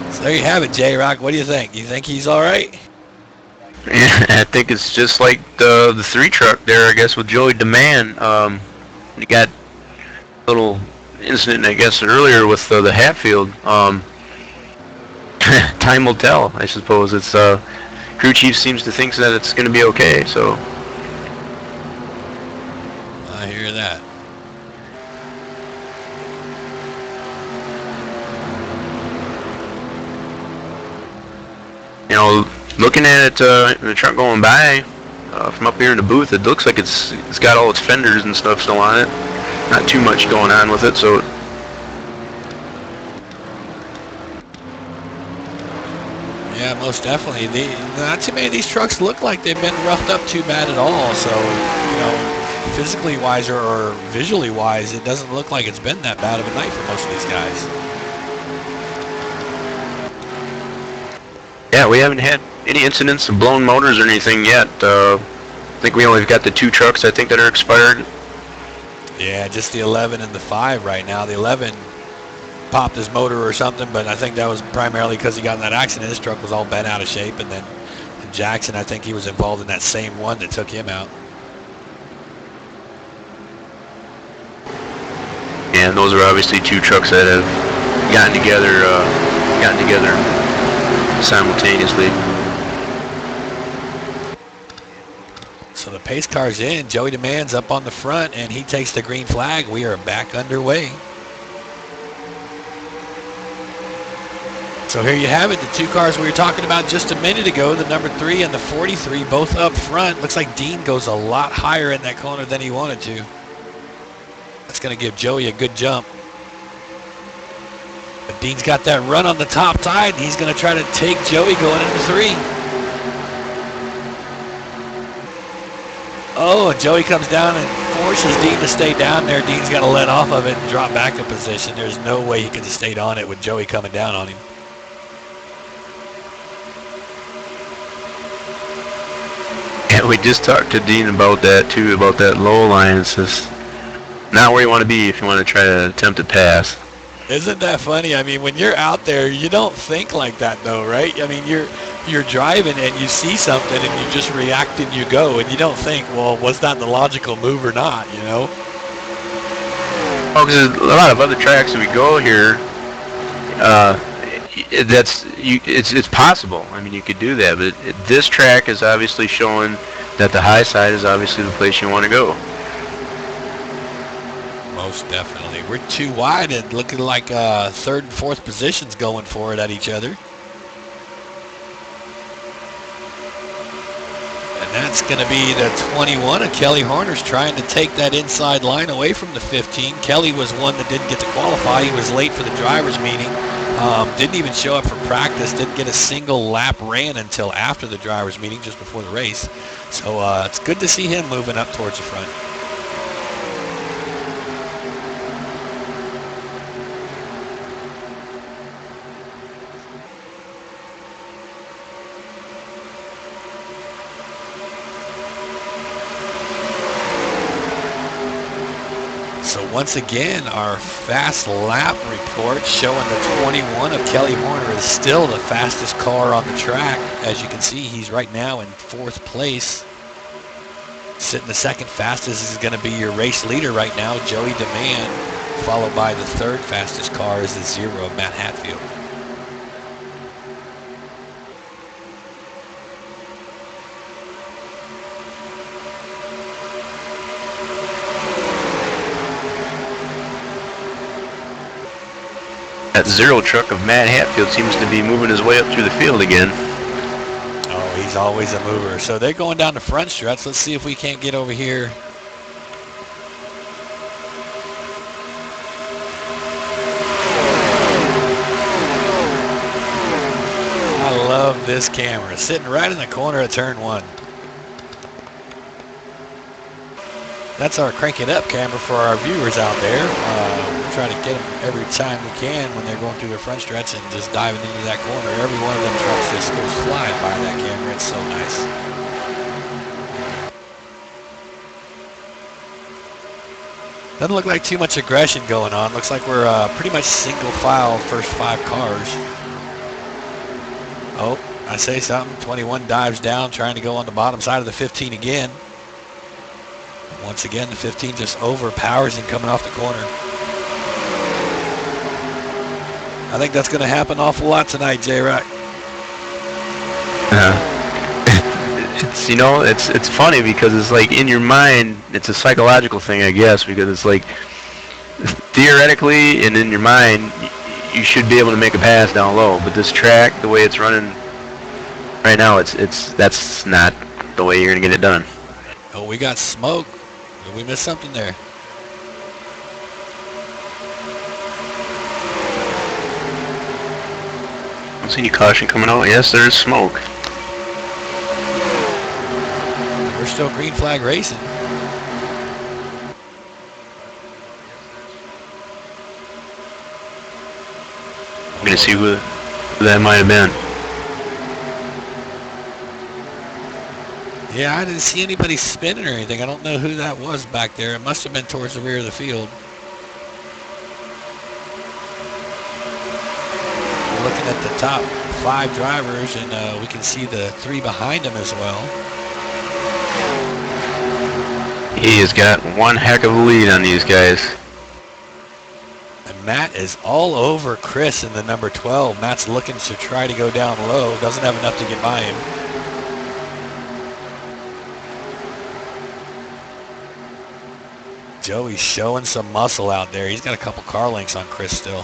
buddy. So there you have it, J-Rock. What do you think? You think he's all right? Yeah, I think it's just like the 3 truck there, I guess, with Joey DeMann. You got a little incident, I guess, earlier with the Hatfield. time will tell, I suppose. It's crew chief seems to think that it's going to be okay, so. I hear that. You know, looking at it, the truck going by from up here in the booth, it looks like it's got all its fenders and stuff still on it. Not too much going on with it, so. Yeah, most definitely. Not too many of these trucks look like they've been roughed up too bad at all. So, you know, physically wise or visually wise, it doesn't look like it's been that bad of a night for most of these guys. Yeah, we haven't had any incidents of blown motors or anything yet. I think we only got the 2 trucks, I think, that are expired. Yeah, just the 11 and the 5 right now. The 11 popped his motor or something, but I think that was primarily because he got in that accident. His truck was all bent out of shape, and then Jackson, I think he was involved in that same one that took him out. And those are obviously 2 trucks that have gotten together simultaneously. So the pace car's in. Joey DeMand's up on the front, and he takes the green flag. We are back underway. So here you have it, the 2 cars we were talking about just a minute ago, the number 3 and the 43, both up front. Looks like Dean goes a lot higher in that corner than he wanted to. That's going to give Joey a good jump. But Dean's got that run on the top side, and he's going to try to take Joey going into 3. Oh, and Joey comes down and forces Dean to stay down there. Dean's got to let off of it and drop back a position. There's no way he could have stayed on it with Joey coming down on him. Yeah, we just talked to Dean about that too, about that low line. It's just not where you want to be if you want to try to attempt to pass. Isn't that funny? I mean, when you're out there, you don't think like that though, right? I mean, you're driving and you see something and you just react and you go, and you don't think, well, was that the logical move or not, you know? Oh, because there's a lot of other tracks that we go here, it's possible. I mean, you could do that, but this track is obviously showing that the high side is obviously the place you want to go. Most definitely. We're too wide and looking like 3rd and 4th positions going for it at each other. And that's going to be the 21 of Kelly Horner's trying to take that inside line away from the 15. Kelly was one that didn't get to qualify. He was late for the driver's meeting. Didn't even show up for practice. Didn't get a single lap ran until after the driver's meeting, just before the race. So it's good to see him moving up towards the front. So once again, our fast lap report showing the 21 of Kelly Horner is still the fastest car on the track. As you can see, he's right now in 4th place. Sitting the 2nd fastest is going to be your race leader right now, Joey DeMand, followed by the 3rd fastest car is the 0 of Matt Hatfield. That 0 truck of Matt Hatfield seems to be moving his way up through the field again. Oh, he's always a mover. So they're going down the front stretch. Let's see if we can't get over here. I love this camera. Sitting right in the corner of turn 1. That's our Crank It Up camera for our viewers out there. We try to get them every time we can when they're going through their front stretch and just diving into that corner. Every one of them trucks just goes flying by that camera. It's so nice. Doesn't look like too much aggression going on. Looks like we're pretty much single file first 5 cars. Oh, I say something. 21 dives down, trying to go on the bottom side of the 15 again. Once again, the 15 just overpowers him coming off the corner. I think that's going to happen an awful lot tonight, J-Rock. It's, you know, it's funny because it's like in your mind, it's a psychological thing, I guess, because it's like theoretically and in your mind, you should be able to make a pass down low. But this track, the way it's running right now, that's not the way you're gonna get it done. Oh, we got smoke. Did we miss something there? I don't see any caution coming out. Yes, there's smoke. We're still green flag racing. I'm gonna see who that might have been. Yeah, I didn't see anybody spinning or anything. I don't know who that was back there. It must have been towards the rear of the field. We're looking at the top 5 drivers, and we can see the 3 behind them as well. He has got one heck of a lead on these guys. And Matt is all over Chris in the number 12. Matt's looking to try to go down low. Doesn't have enough to get by him. Joey's showing some muscle out there. He's got a couple car lengths on Chris still.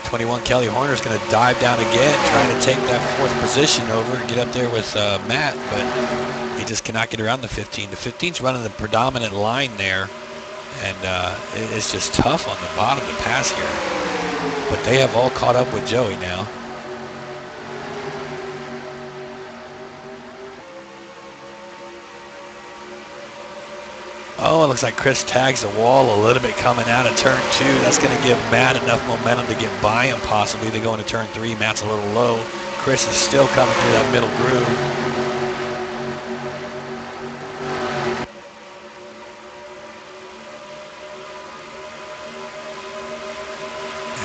'21 Kelly Horner's going to dive down again, trying to take that 4th position over and get up there with Matt, but he just cannot get around the 15. The 15's running the predominant line there, and it's just tough on the bottom to pass here. But they have all caught up with Joey now. Oh, it looks like Chris tags the wall a little bit coming out of turn 2. That's going to give Matt enough momentum to get by him possibly. They go into turn 3. Matt's a little low. Chris is still coming through that middle groove.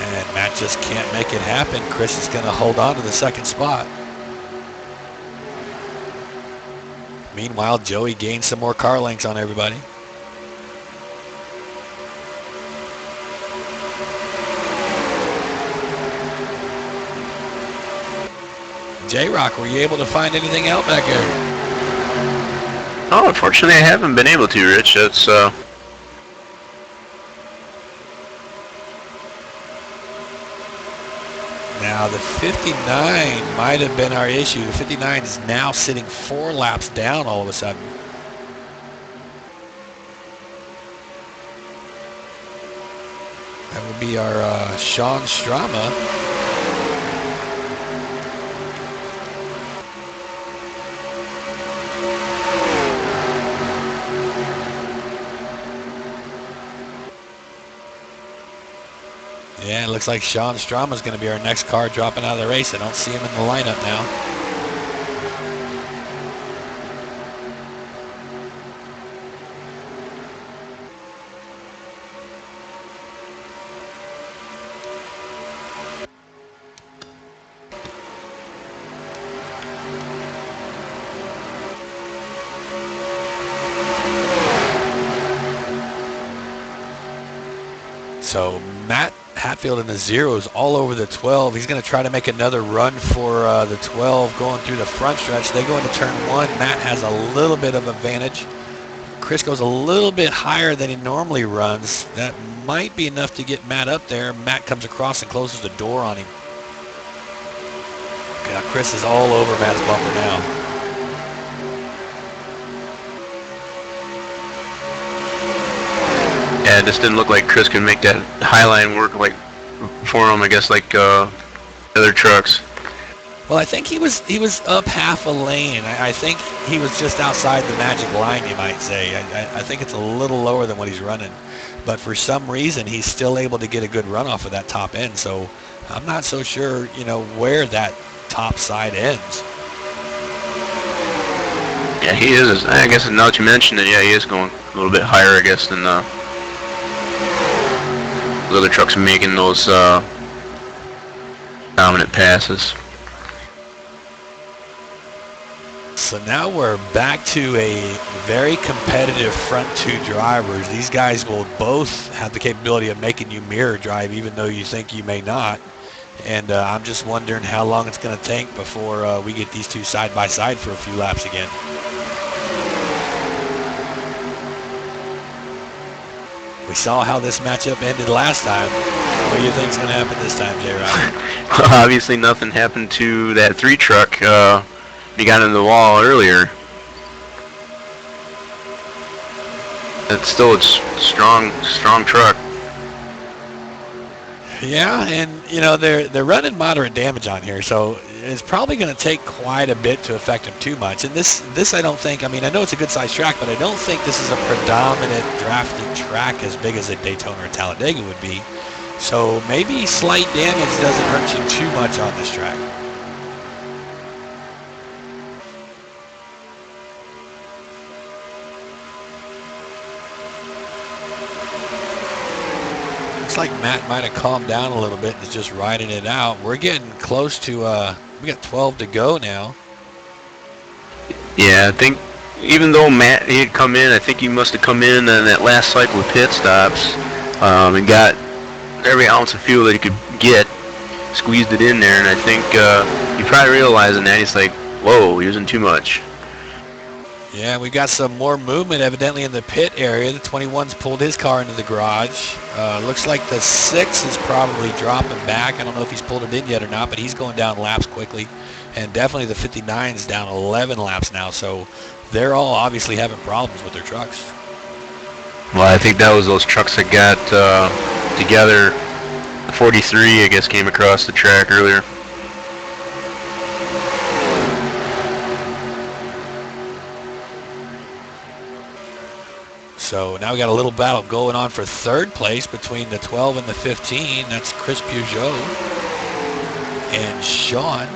And Matt just can't make it happen. Chris is going to hold on to the 2nd spot. Meanwhile, Joey gains some more car lengths on everybody. J-Rock, were you able to find anything out back there? Oh, unfortunately, I haven't been able to, Rich. That's Now, the 59 might have been our issue. The 59 is now sitting 4 laps down all of a sudden. That would be our Sean Strama. Yeah, it looks like Sean Strama is going to be our next car dropping out of the race. I don't see him in the lineup now. So Matt Hatfield in the zeros all over the 12. He's going to try to make another run for the 12 going through the front stretch. They go into turn 1. Matt has a little bit of advantage. Chris goes a little bit higher than he normally runs. That might be enough to get Matt up there. Matt comes across and closes the door on him. Okay, now Chris is all over Matt's bumper now. yeah, it just didn't look like Chris can make that high line work like for him. I guess like other trucks. Well, I think he was up half a lane. I think he was just outside the magic line, you might say. I think it's a little lower than what he's running. But for some reason, he's still able to get a good run off of that top end. So I'm not so sure, where that top side ends. Yeah, he is. I guess now that you mentioned it, yeah, he is going a little bit higher, I guess, than the other trucks making those dominant passes. So now we're back to a very competitive front two drivers. These guys will both have the capability of making you mirror drive, even though you think you may not. And I'm just wondering how long it's going to take before we get these two side by side for a few laps again. We saw how this matchup ended last time. What do you think is going to happen this time, J-Rod? Well, obviously nothing happened to that 3 truck. He got into the wall earlier. It's still a strong truck. Yeah, and you know they're running moderate damage on here, so it's probably going to take quite a bit to affect them too much. And this I don't think. I mean, I know it's a good sized track, but I don't think this is a predominant drafted track as big as a Daytona or Talladega would be. So maybe slight damage doesn't hurt you too much on this track. Looks like Matt might have calmed down a little bit and is just riding it out. We're getting close to, we got 12 to go now. Yeah, I think even though Matt, he had come in, I think he must have come in on that last cycle of pit stops and got every ounce of fuel that he could get, squeezed it in there, and I think he probably realizing that. He's like, whoa, using too much. Yeah, we got some more movement evidently in the pit area. The 21's pulled his car into the garage. Looks like the 6 is probably dropping back. I don't know if he's pulled it in yet or not, but he's going down laps quickly. And definitely the 59's down 11 laps now, so they're all obviously having problems with their trucks. Well, I think that was those trucks that got together. 43, I guess, came across the track earlier. So now we got a little battle going on for third place between the 12 and the 15. That's Chris Peugeot and Sean.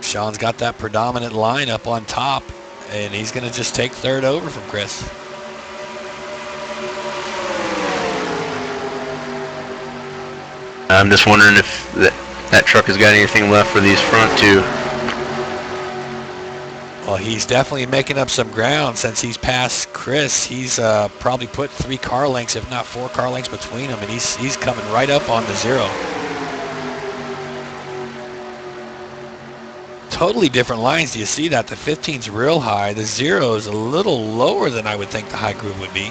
Sean's got that predominant line up on top, and he's going to just take third over from Chris. I'm just wondering if that truck has got anything left for these front two. Well, he's definitely making up some ground since he's passed Chris. He's probably put 3 car lengths, if not 4 car lengths between them, and he's coming right up on the 0. Totally different lines. Do you see that? The 15's real high. The 0 is a little lower than I would think the high groove would be.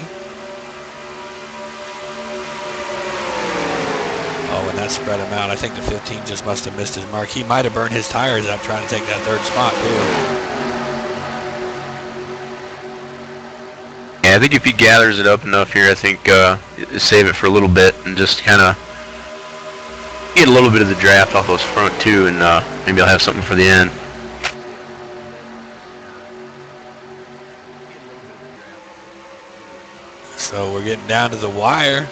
Oh, and that spread him out. I think the 15 just must have missed his mark. He might have burned his tires up trying to take that third spot, too. Yeah, I think if he gathers it up enough here, I think save it for a little bit and just kind of get a little bit of the draft off those front two, and maybe I'll have something for the end. So we're getting down to the wire.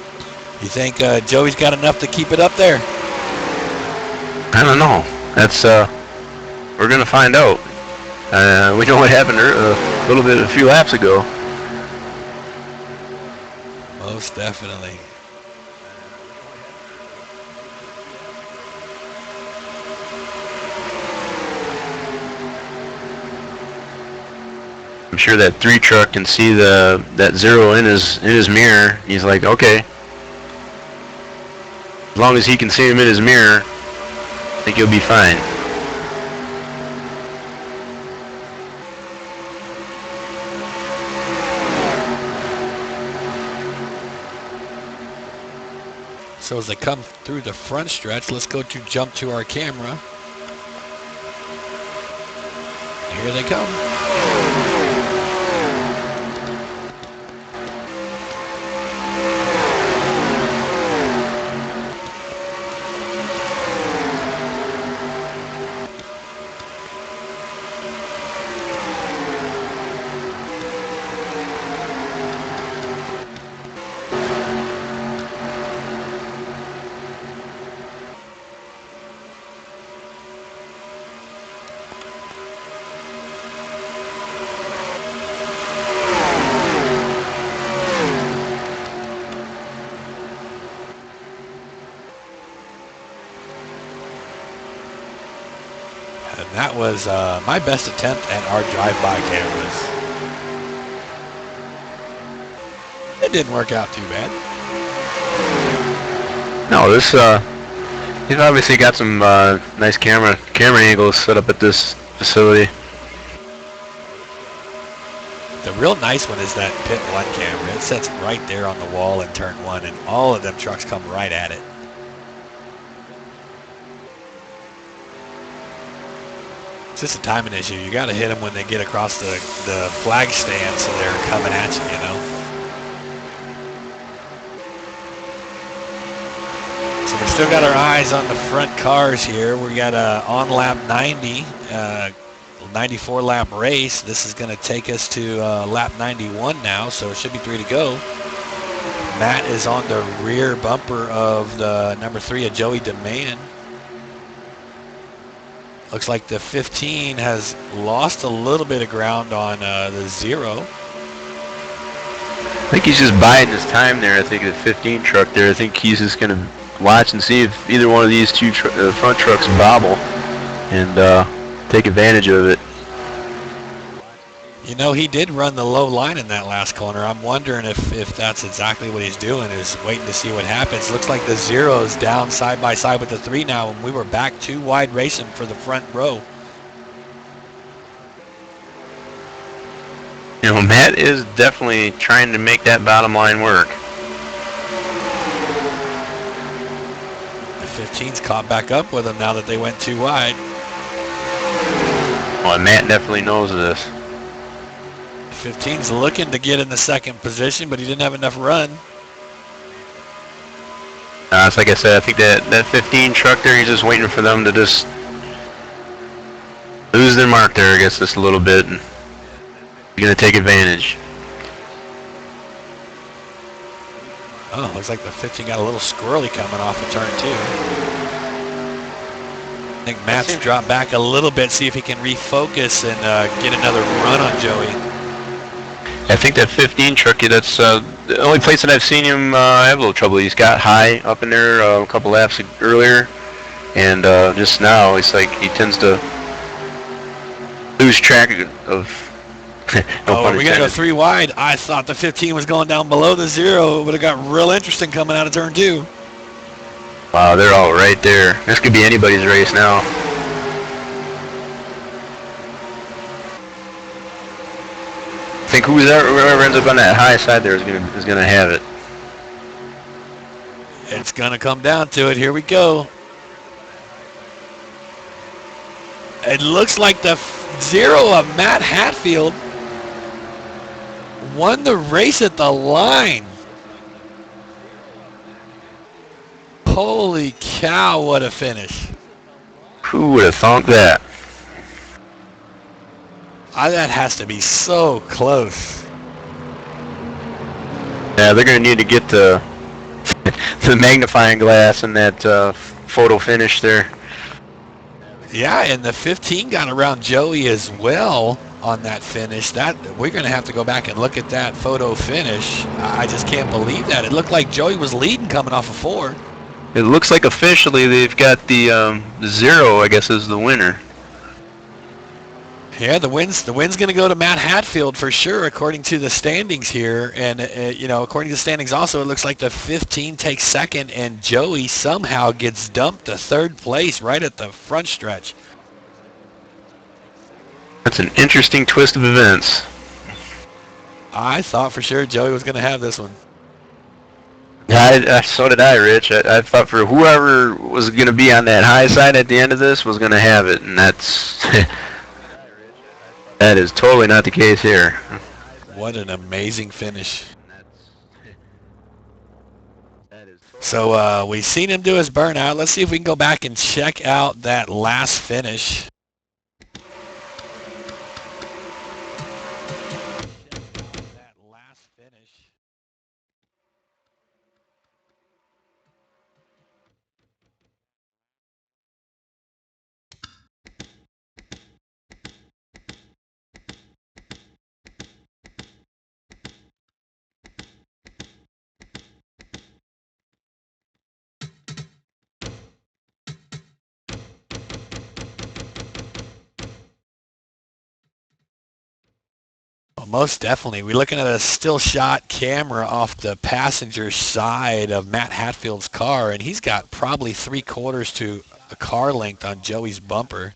You think Joey's got enough to keep it up there? I don't know. That's we're gonna find out. We know what happened a few laps ago. Most definitely. I'm sure that 3 truck can see that 0 in his mirror. He's like, okay. As long as he can see him in his mirror, I think he'll be fine. So as they come through the front stretch, let's go to jump to our camera. Here they come. That was my best attempt at our drive-by cameras. It didn't work out too bad. No, this he's obviously got some nice camera angles set up at this facility. The real nice one is that pit 1 camera. It sits right there on the wall in turn 1, and all of them trucks come right at it. It's just a timing issue. You got to hit them when they get across the flag stand, so they're coming at you, you know. So we've still got our eyes on the front cars here. We got on lap 90. 94 lap race. This is going to take us to lap 91 now, so it should be 3 to go. Matt is on the rear bumper of the number 3 of Joey DeMann. Looks like the 15 has lost a little bit of ground on the 0. I think he's just biding his time there. I think the 15 truck there, I think he's just going to watch and see if either one of these two front trucks bobble and take advantage of it. You know, he did run the low line in that last corner. I'm wondering if that's exactly what he's doing, is waiting to see what happens. Looks like the 0's down side by side with the 3 now, and we were back 2 wide racing for the front row. You know, Matt is definitely trying to make that bottom line work. The 15's caught back up with him now that they went 2 wide. Well, Matt definitely knows this. 15's looking to get in the second position, but he didn't have enough run. It's like I said, I think that 15 truck there, he's just waiting for them to just lose their mark there, I guess, just a little bit, and he's going to take advantage. Oh, looks like the 15 got a little squirrely coming off of turn 2. I think Matt's dropped back a little bit, see if he can refocus and get another run on Joey. I think that 15 truck, that's the only place that I've seen him have a little trouble. He's got high up in there a couple laps earlier, and just now it's like he tends to lose track of oh, we got to go 3 wide. I thought the 15 was going down below the 0. It would have got real interesting coming out of turn 2. Wow, they're all right there. This could be anybody's race now. I think whoever ends up on that high side there is gonna have it. It's gonna come down to it. Here we go. It looks like the 0 of Matt Hatfield won the race at the line. Holy cow, what a finish. Who would have thought that? That has to be so close. Yeah, they're going to need to get the magnifying glass and that photo finish there. Yeah, and the 15 got around Joey as well on that finish. That we're going to have to go back and look at that photo finish. I just can't believe that. It looked like Joey was leading coming off of 4. It looks like officially they've got the 0, I guess, is the winner. Yeah, the win's going to go to Matt Hatfield for sure, according to the standings here. And, you know, according to the standings also, it looks like the 15 takes second, and Joey somehow gets dumped to 3rd place right at the front stretch. That's an interesting twist of events. I thought for sure Joey was going to have this one. So did I, Rich. I thought for whoever was going to be on that high side at the end of this was going to have it, and that's that is totally not the case here. What an amazing finish. So we've seen him do his burnout. Let's see if we can go back and check out that last finish. Well, most definitely. We're looking at a still shot camera off the passenger side of Matt Hatfield's car, and he's got probably 3/4 to a car length on Joey's bumper.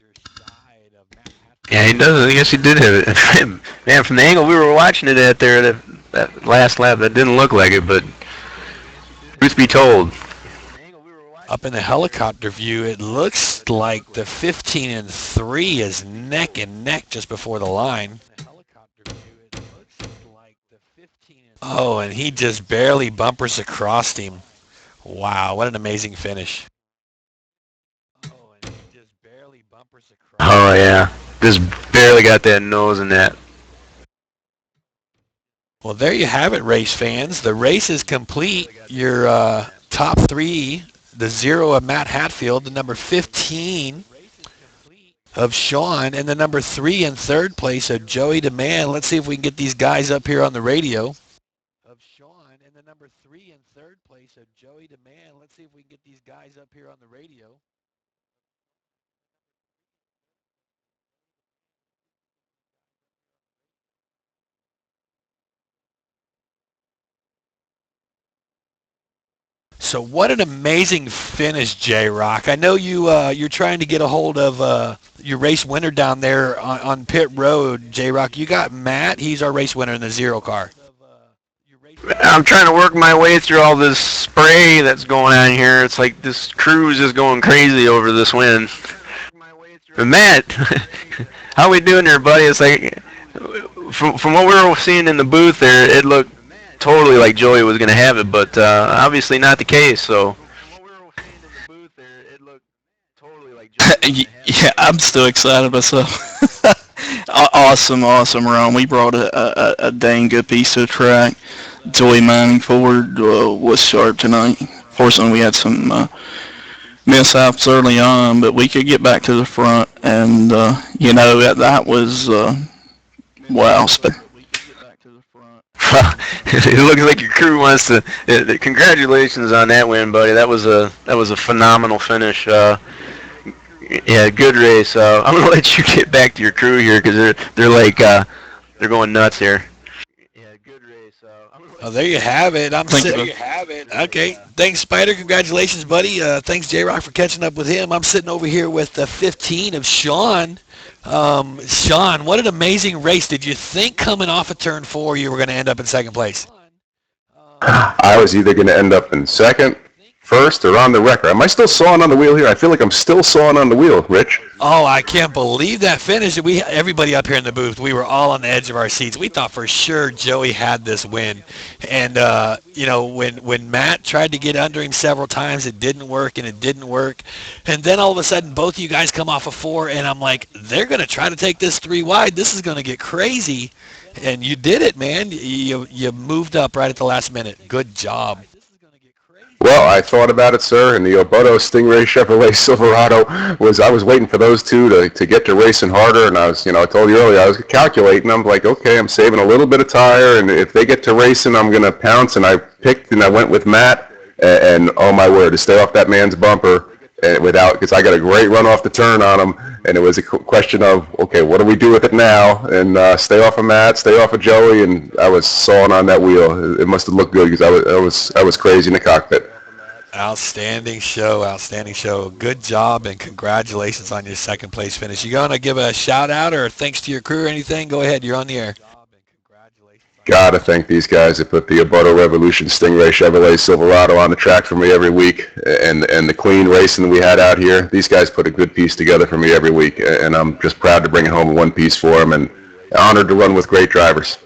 Yeah, he does. I guess he did have it. Man, from the angle we were watching it at there, that last lap, that didn't look like it, but truth be told. Up in the helicopter view, it looks like the 15 and 3 is neck and neck just before the line. Oh, and he just barely bumpers across him. Wow, what an amazing finish. Oh, yeah. Just barely got that nose in that. Well, there you have it, race fans. The race is complete. Your top 3, the 0 of Matt Hatfield, the number 15 of Sean, and the number 3 in third place of Joey DeMann. Let's see if we can get these guys up here on the radio. Of Sean, and the number 3 in third place of Joey DeMann. Let's see if we can get these guys up here on the radio. So what an amazing finish, J-Rock. I know you're trying to get a hold of your race winner down there on pit road, J-Rock. You got Matt. He's our race winner in the 0 car. I'm trying to work my way through all this spray that's going on here. It's like this crew is just going crazy over this win. But Matt, how we doing there, buddy? It's like, from what we were seeing in the booth there, it looked totally like Joey was going to have it, but obviously not the case, so. Yeah, I'm still excited myself. Awesome run. We brought a dang good piece to the track. Joey Mining Ford was sharp tonight. Fortunately, we had some mishaps early on, but we could get back to the front, and that was wow. It looks like your crew wants to. Congratulations on that win, buddy. That was a phenomenal finish. Yeah, good race. I'm gonna let you get back to your crew here because they're going nuts here. Oh, there you have it. Okay. Thanks, Spider. Congratulations, buddy. Thanks, J-Rock, for catching up with him. I'm sitting over here with the 15 of Sean. Sean, what an amazing race. Did you think coming off of turn 4 you were going to end up in second place? I was either going to end up in second, first, or on the record. Am I still sawing on the wheel here? I feel like I'm still sawing on the wheel, Rich. Oh, I can't believe that finish. Everybody up here in the booth, we were all on the edge of our seats. We thought for sure Joey had this win. And, when Matt tried to get under him several times, it didn't work. And then all of a sudden, both of you guys come off of 4, and I'm like, they're going to try to take this 3 wide. This is going to get crazy. And you did it, man. You moved up right at the last minute. Good job. Well, I thought about it, sir, and the Oboto Stingray Chevrolet Silverado I was waiting for those two to get to racing harder, and I told you earlier, I was calculating. I'm like, okay, I'm saving a little bit of tire, and if they get to racing, I'm going to pounce, and I picked and I went with Matt, and oh my word, to stay off that man's bumper because I got a great run off the turn on him, and it was a question of, okay, what do we do with it now? And stay off of Matt, stay off of Joey, and I was sawing on that wheel. It must have looked good because I was crazy in the cockpit. Outstanding show. Good job, and congratulations on your second place finish. You going to give a shout out or thanks to your crew or anything? Go ahead, you're on the air. Gotta thank these guys that put the Oboto Revolution Stingray Chevrolet Silverado on the track for me every week, and the clean racing we had out here. These guys put a good piece together for me every week, and I'm just proud to bring it home in one piece for them, and honored to run with great drivers.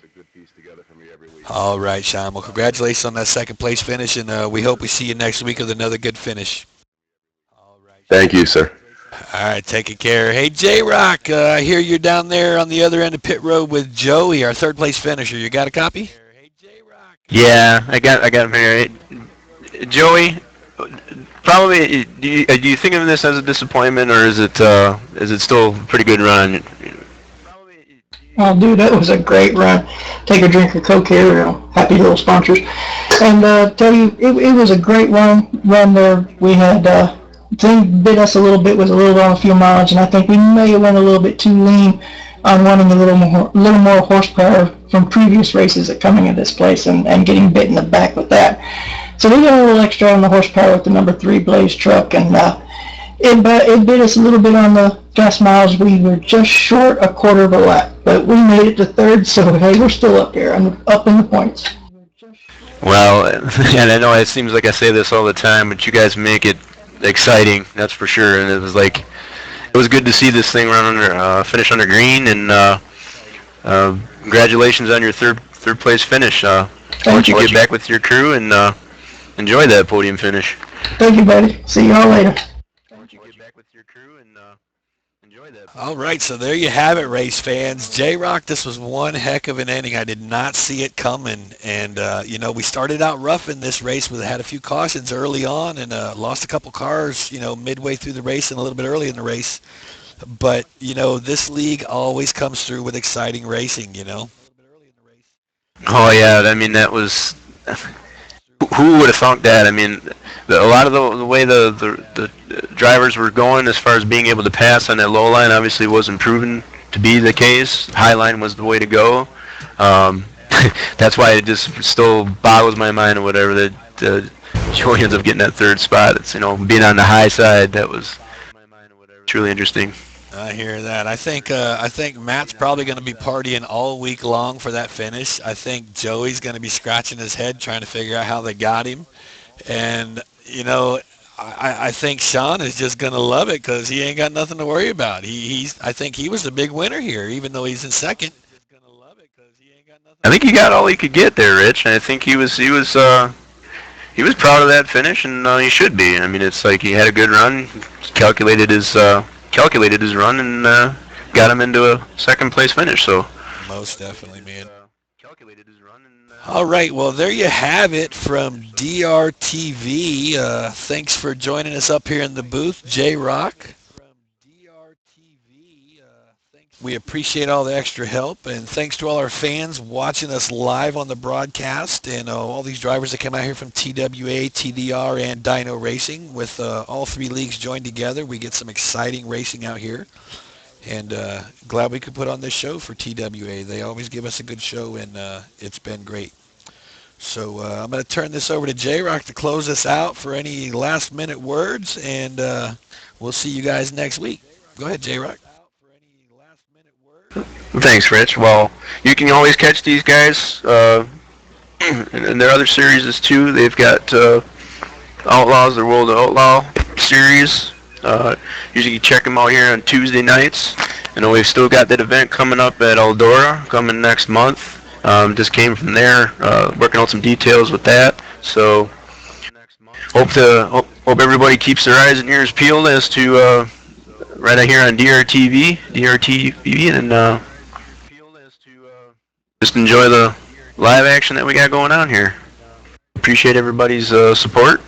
All right, Sean. Well, congratulations on that second place finish, and we hope we see you next week with another good finish. Thank you, sir. All right, take care. Hey, J-Rock, I hear you're down there on the other end of pit road with Joey, our third place finisher. You got a copy? Yeah, I got him here. Joey, probably. Do you think of this as a disappointment, or is it still a pretty good run? Oh, dude, that was a great run. Take a drink of Coke here, happy little sponsors. And tell you, it was a great run there. We had, thing bit us a little bit, was a little on a few miles, and I think we may have went a little bit too lean on wanting a little more horsepower from previous races at coming in this place and getting bit in the back with that. So we got a little extra on the horsepower with the number 3 Blaze truck, and it bit us a little bit on the gas miles. We were just short a quarter of a lap, but we made it to third, so hey, we're still up there and up in the points. Well, and I know it seems like I say this all the time, but you guys make it exciting, that's for sure. And it was good to see this thing run under, finish under green, and congratulations on your third place finish. Why don't you get back with your crew and enjoy that podium finish? Thank you, buddy. See y'all later. All right, so there you have it, race fans. J-Rock, this was one heck of an inning. I did not see it coming, and we started out rough in this race. We had a few cautions early on and lost a couple cars, midway through the race and a little bit early in the race. But this league always comes through with exciting racing. Oh yeah, I mean that was. Who would have thunk that? I mean, a lot of the way the drivers were going as far as being able to pass on that low line obviously wasn't proven to be the case. High line was the way to go. That's why it just still boggles my mind or whatever that Joey ends up getting that third spot. It's being on the high side, that was truly interesting. I hear that. I think Matt's probably going to be partying all week long for that finish. I think Joey's going to be scratching his head trying to figure out how they got him. And, I think Sean is just going to love it because he ain't got nothing to worry about. I think he was the big winner here, even though he's in second. I think he got all he could get there, Rich. And I think he was proud of that finish, and he should be. I mean, it's like he had a good run, calculated his run, and got him into a second place finish. So most definitely, man. All right, well, there you have it from DRTV. Thanks for joining us up here in the booth, J-Rock. We appreciate all the extra help, and thanks to all our fans watching us live on the broadcast, and all these drivers that came out here from TWA, TDR, and Dyno Racing. With all three leagues joined together, we get some exciting racing out here, and glad we could put on this show for TWA. They always give us a good show, and it's been great. So I'm going to turn this over to J-Rock to close us out for any last-minute words, and we'll see you guys next week. Go ahead, J-Rock. Thanks, Rich. Well, you can always catch these guys in their other series too. They've got Outlaws, the World of Outlaw series. Usually you check them out here on Tuesday nights. And we've still got that event coming up at Eldora coming next month. Just came from there, working on some details with that. So hope everybody keeps their eyes and ears peeled as to right out here on DRTV, and just enjoy the live action that we got going on here. Appreciate everybody's support.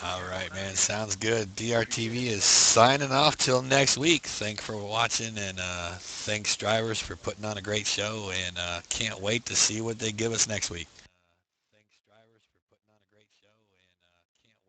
All right, man. Sounds good. DRTV is signing off till next week. Thanks for watching, and thanks, drivers, for putting on a great show, and can't wait to see what they give us next week.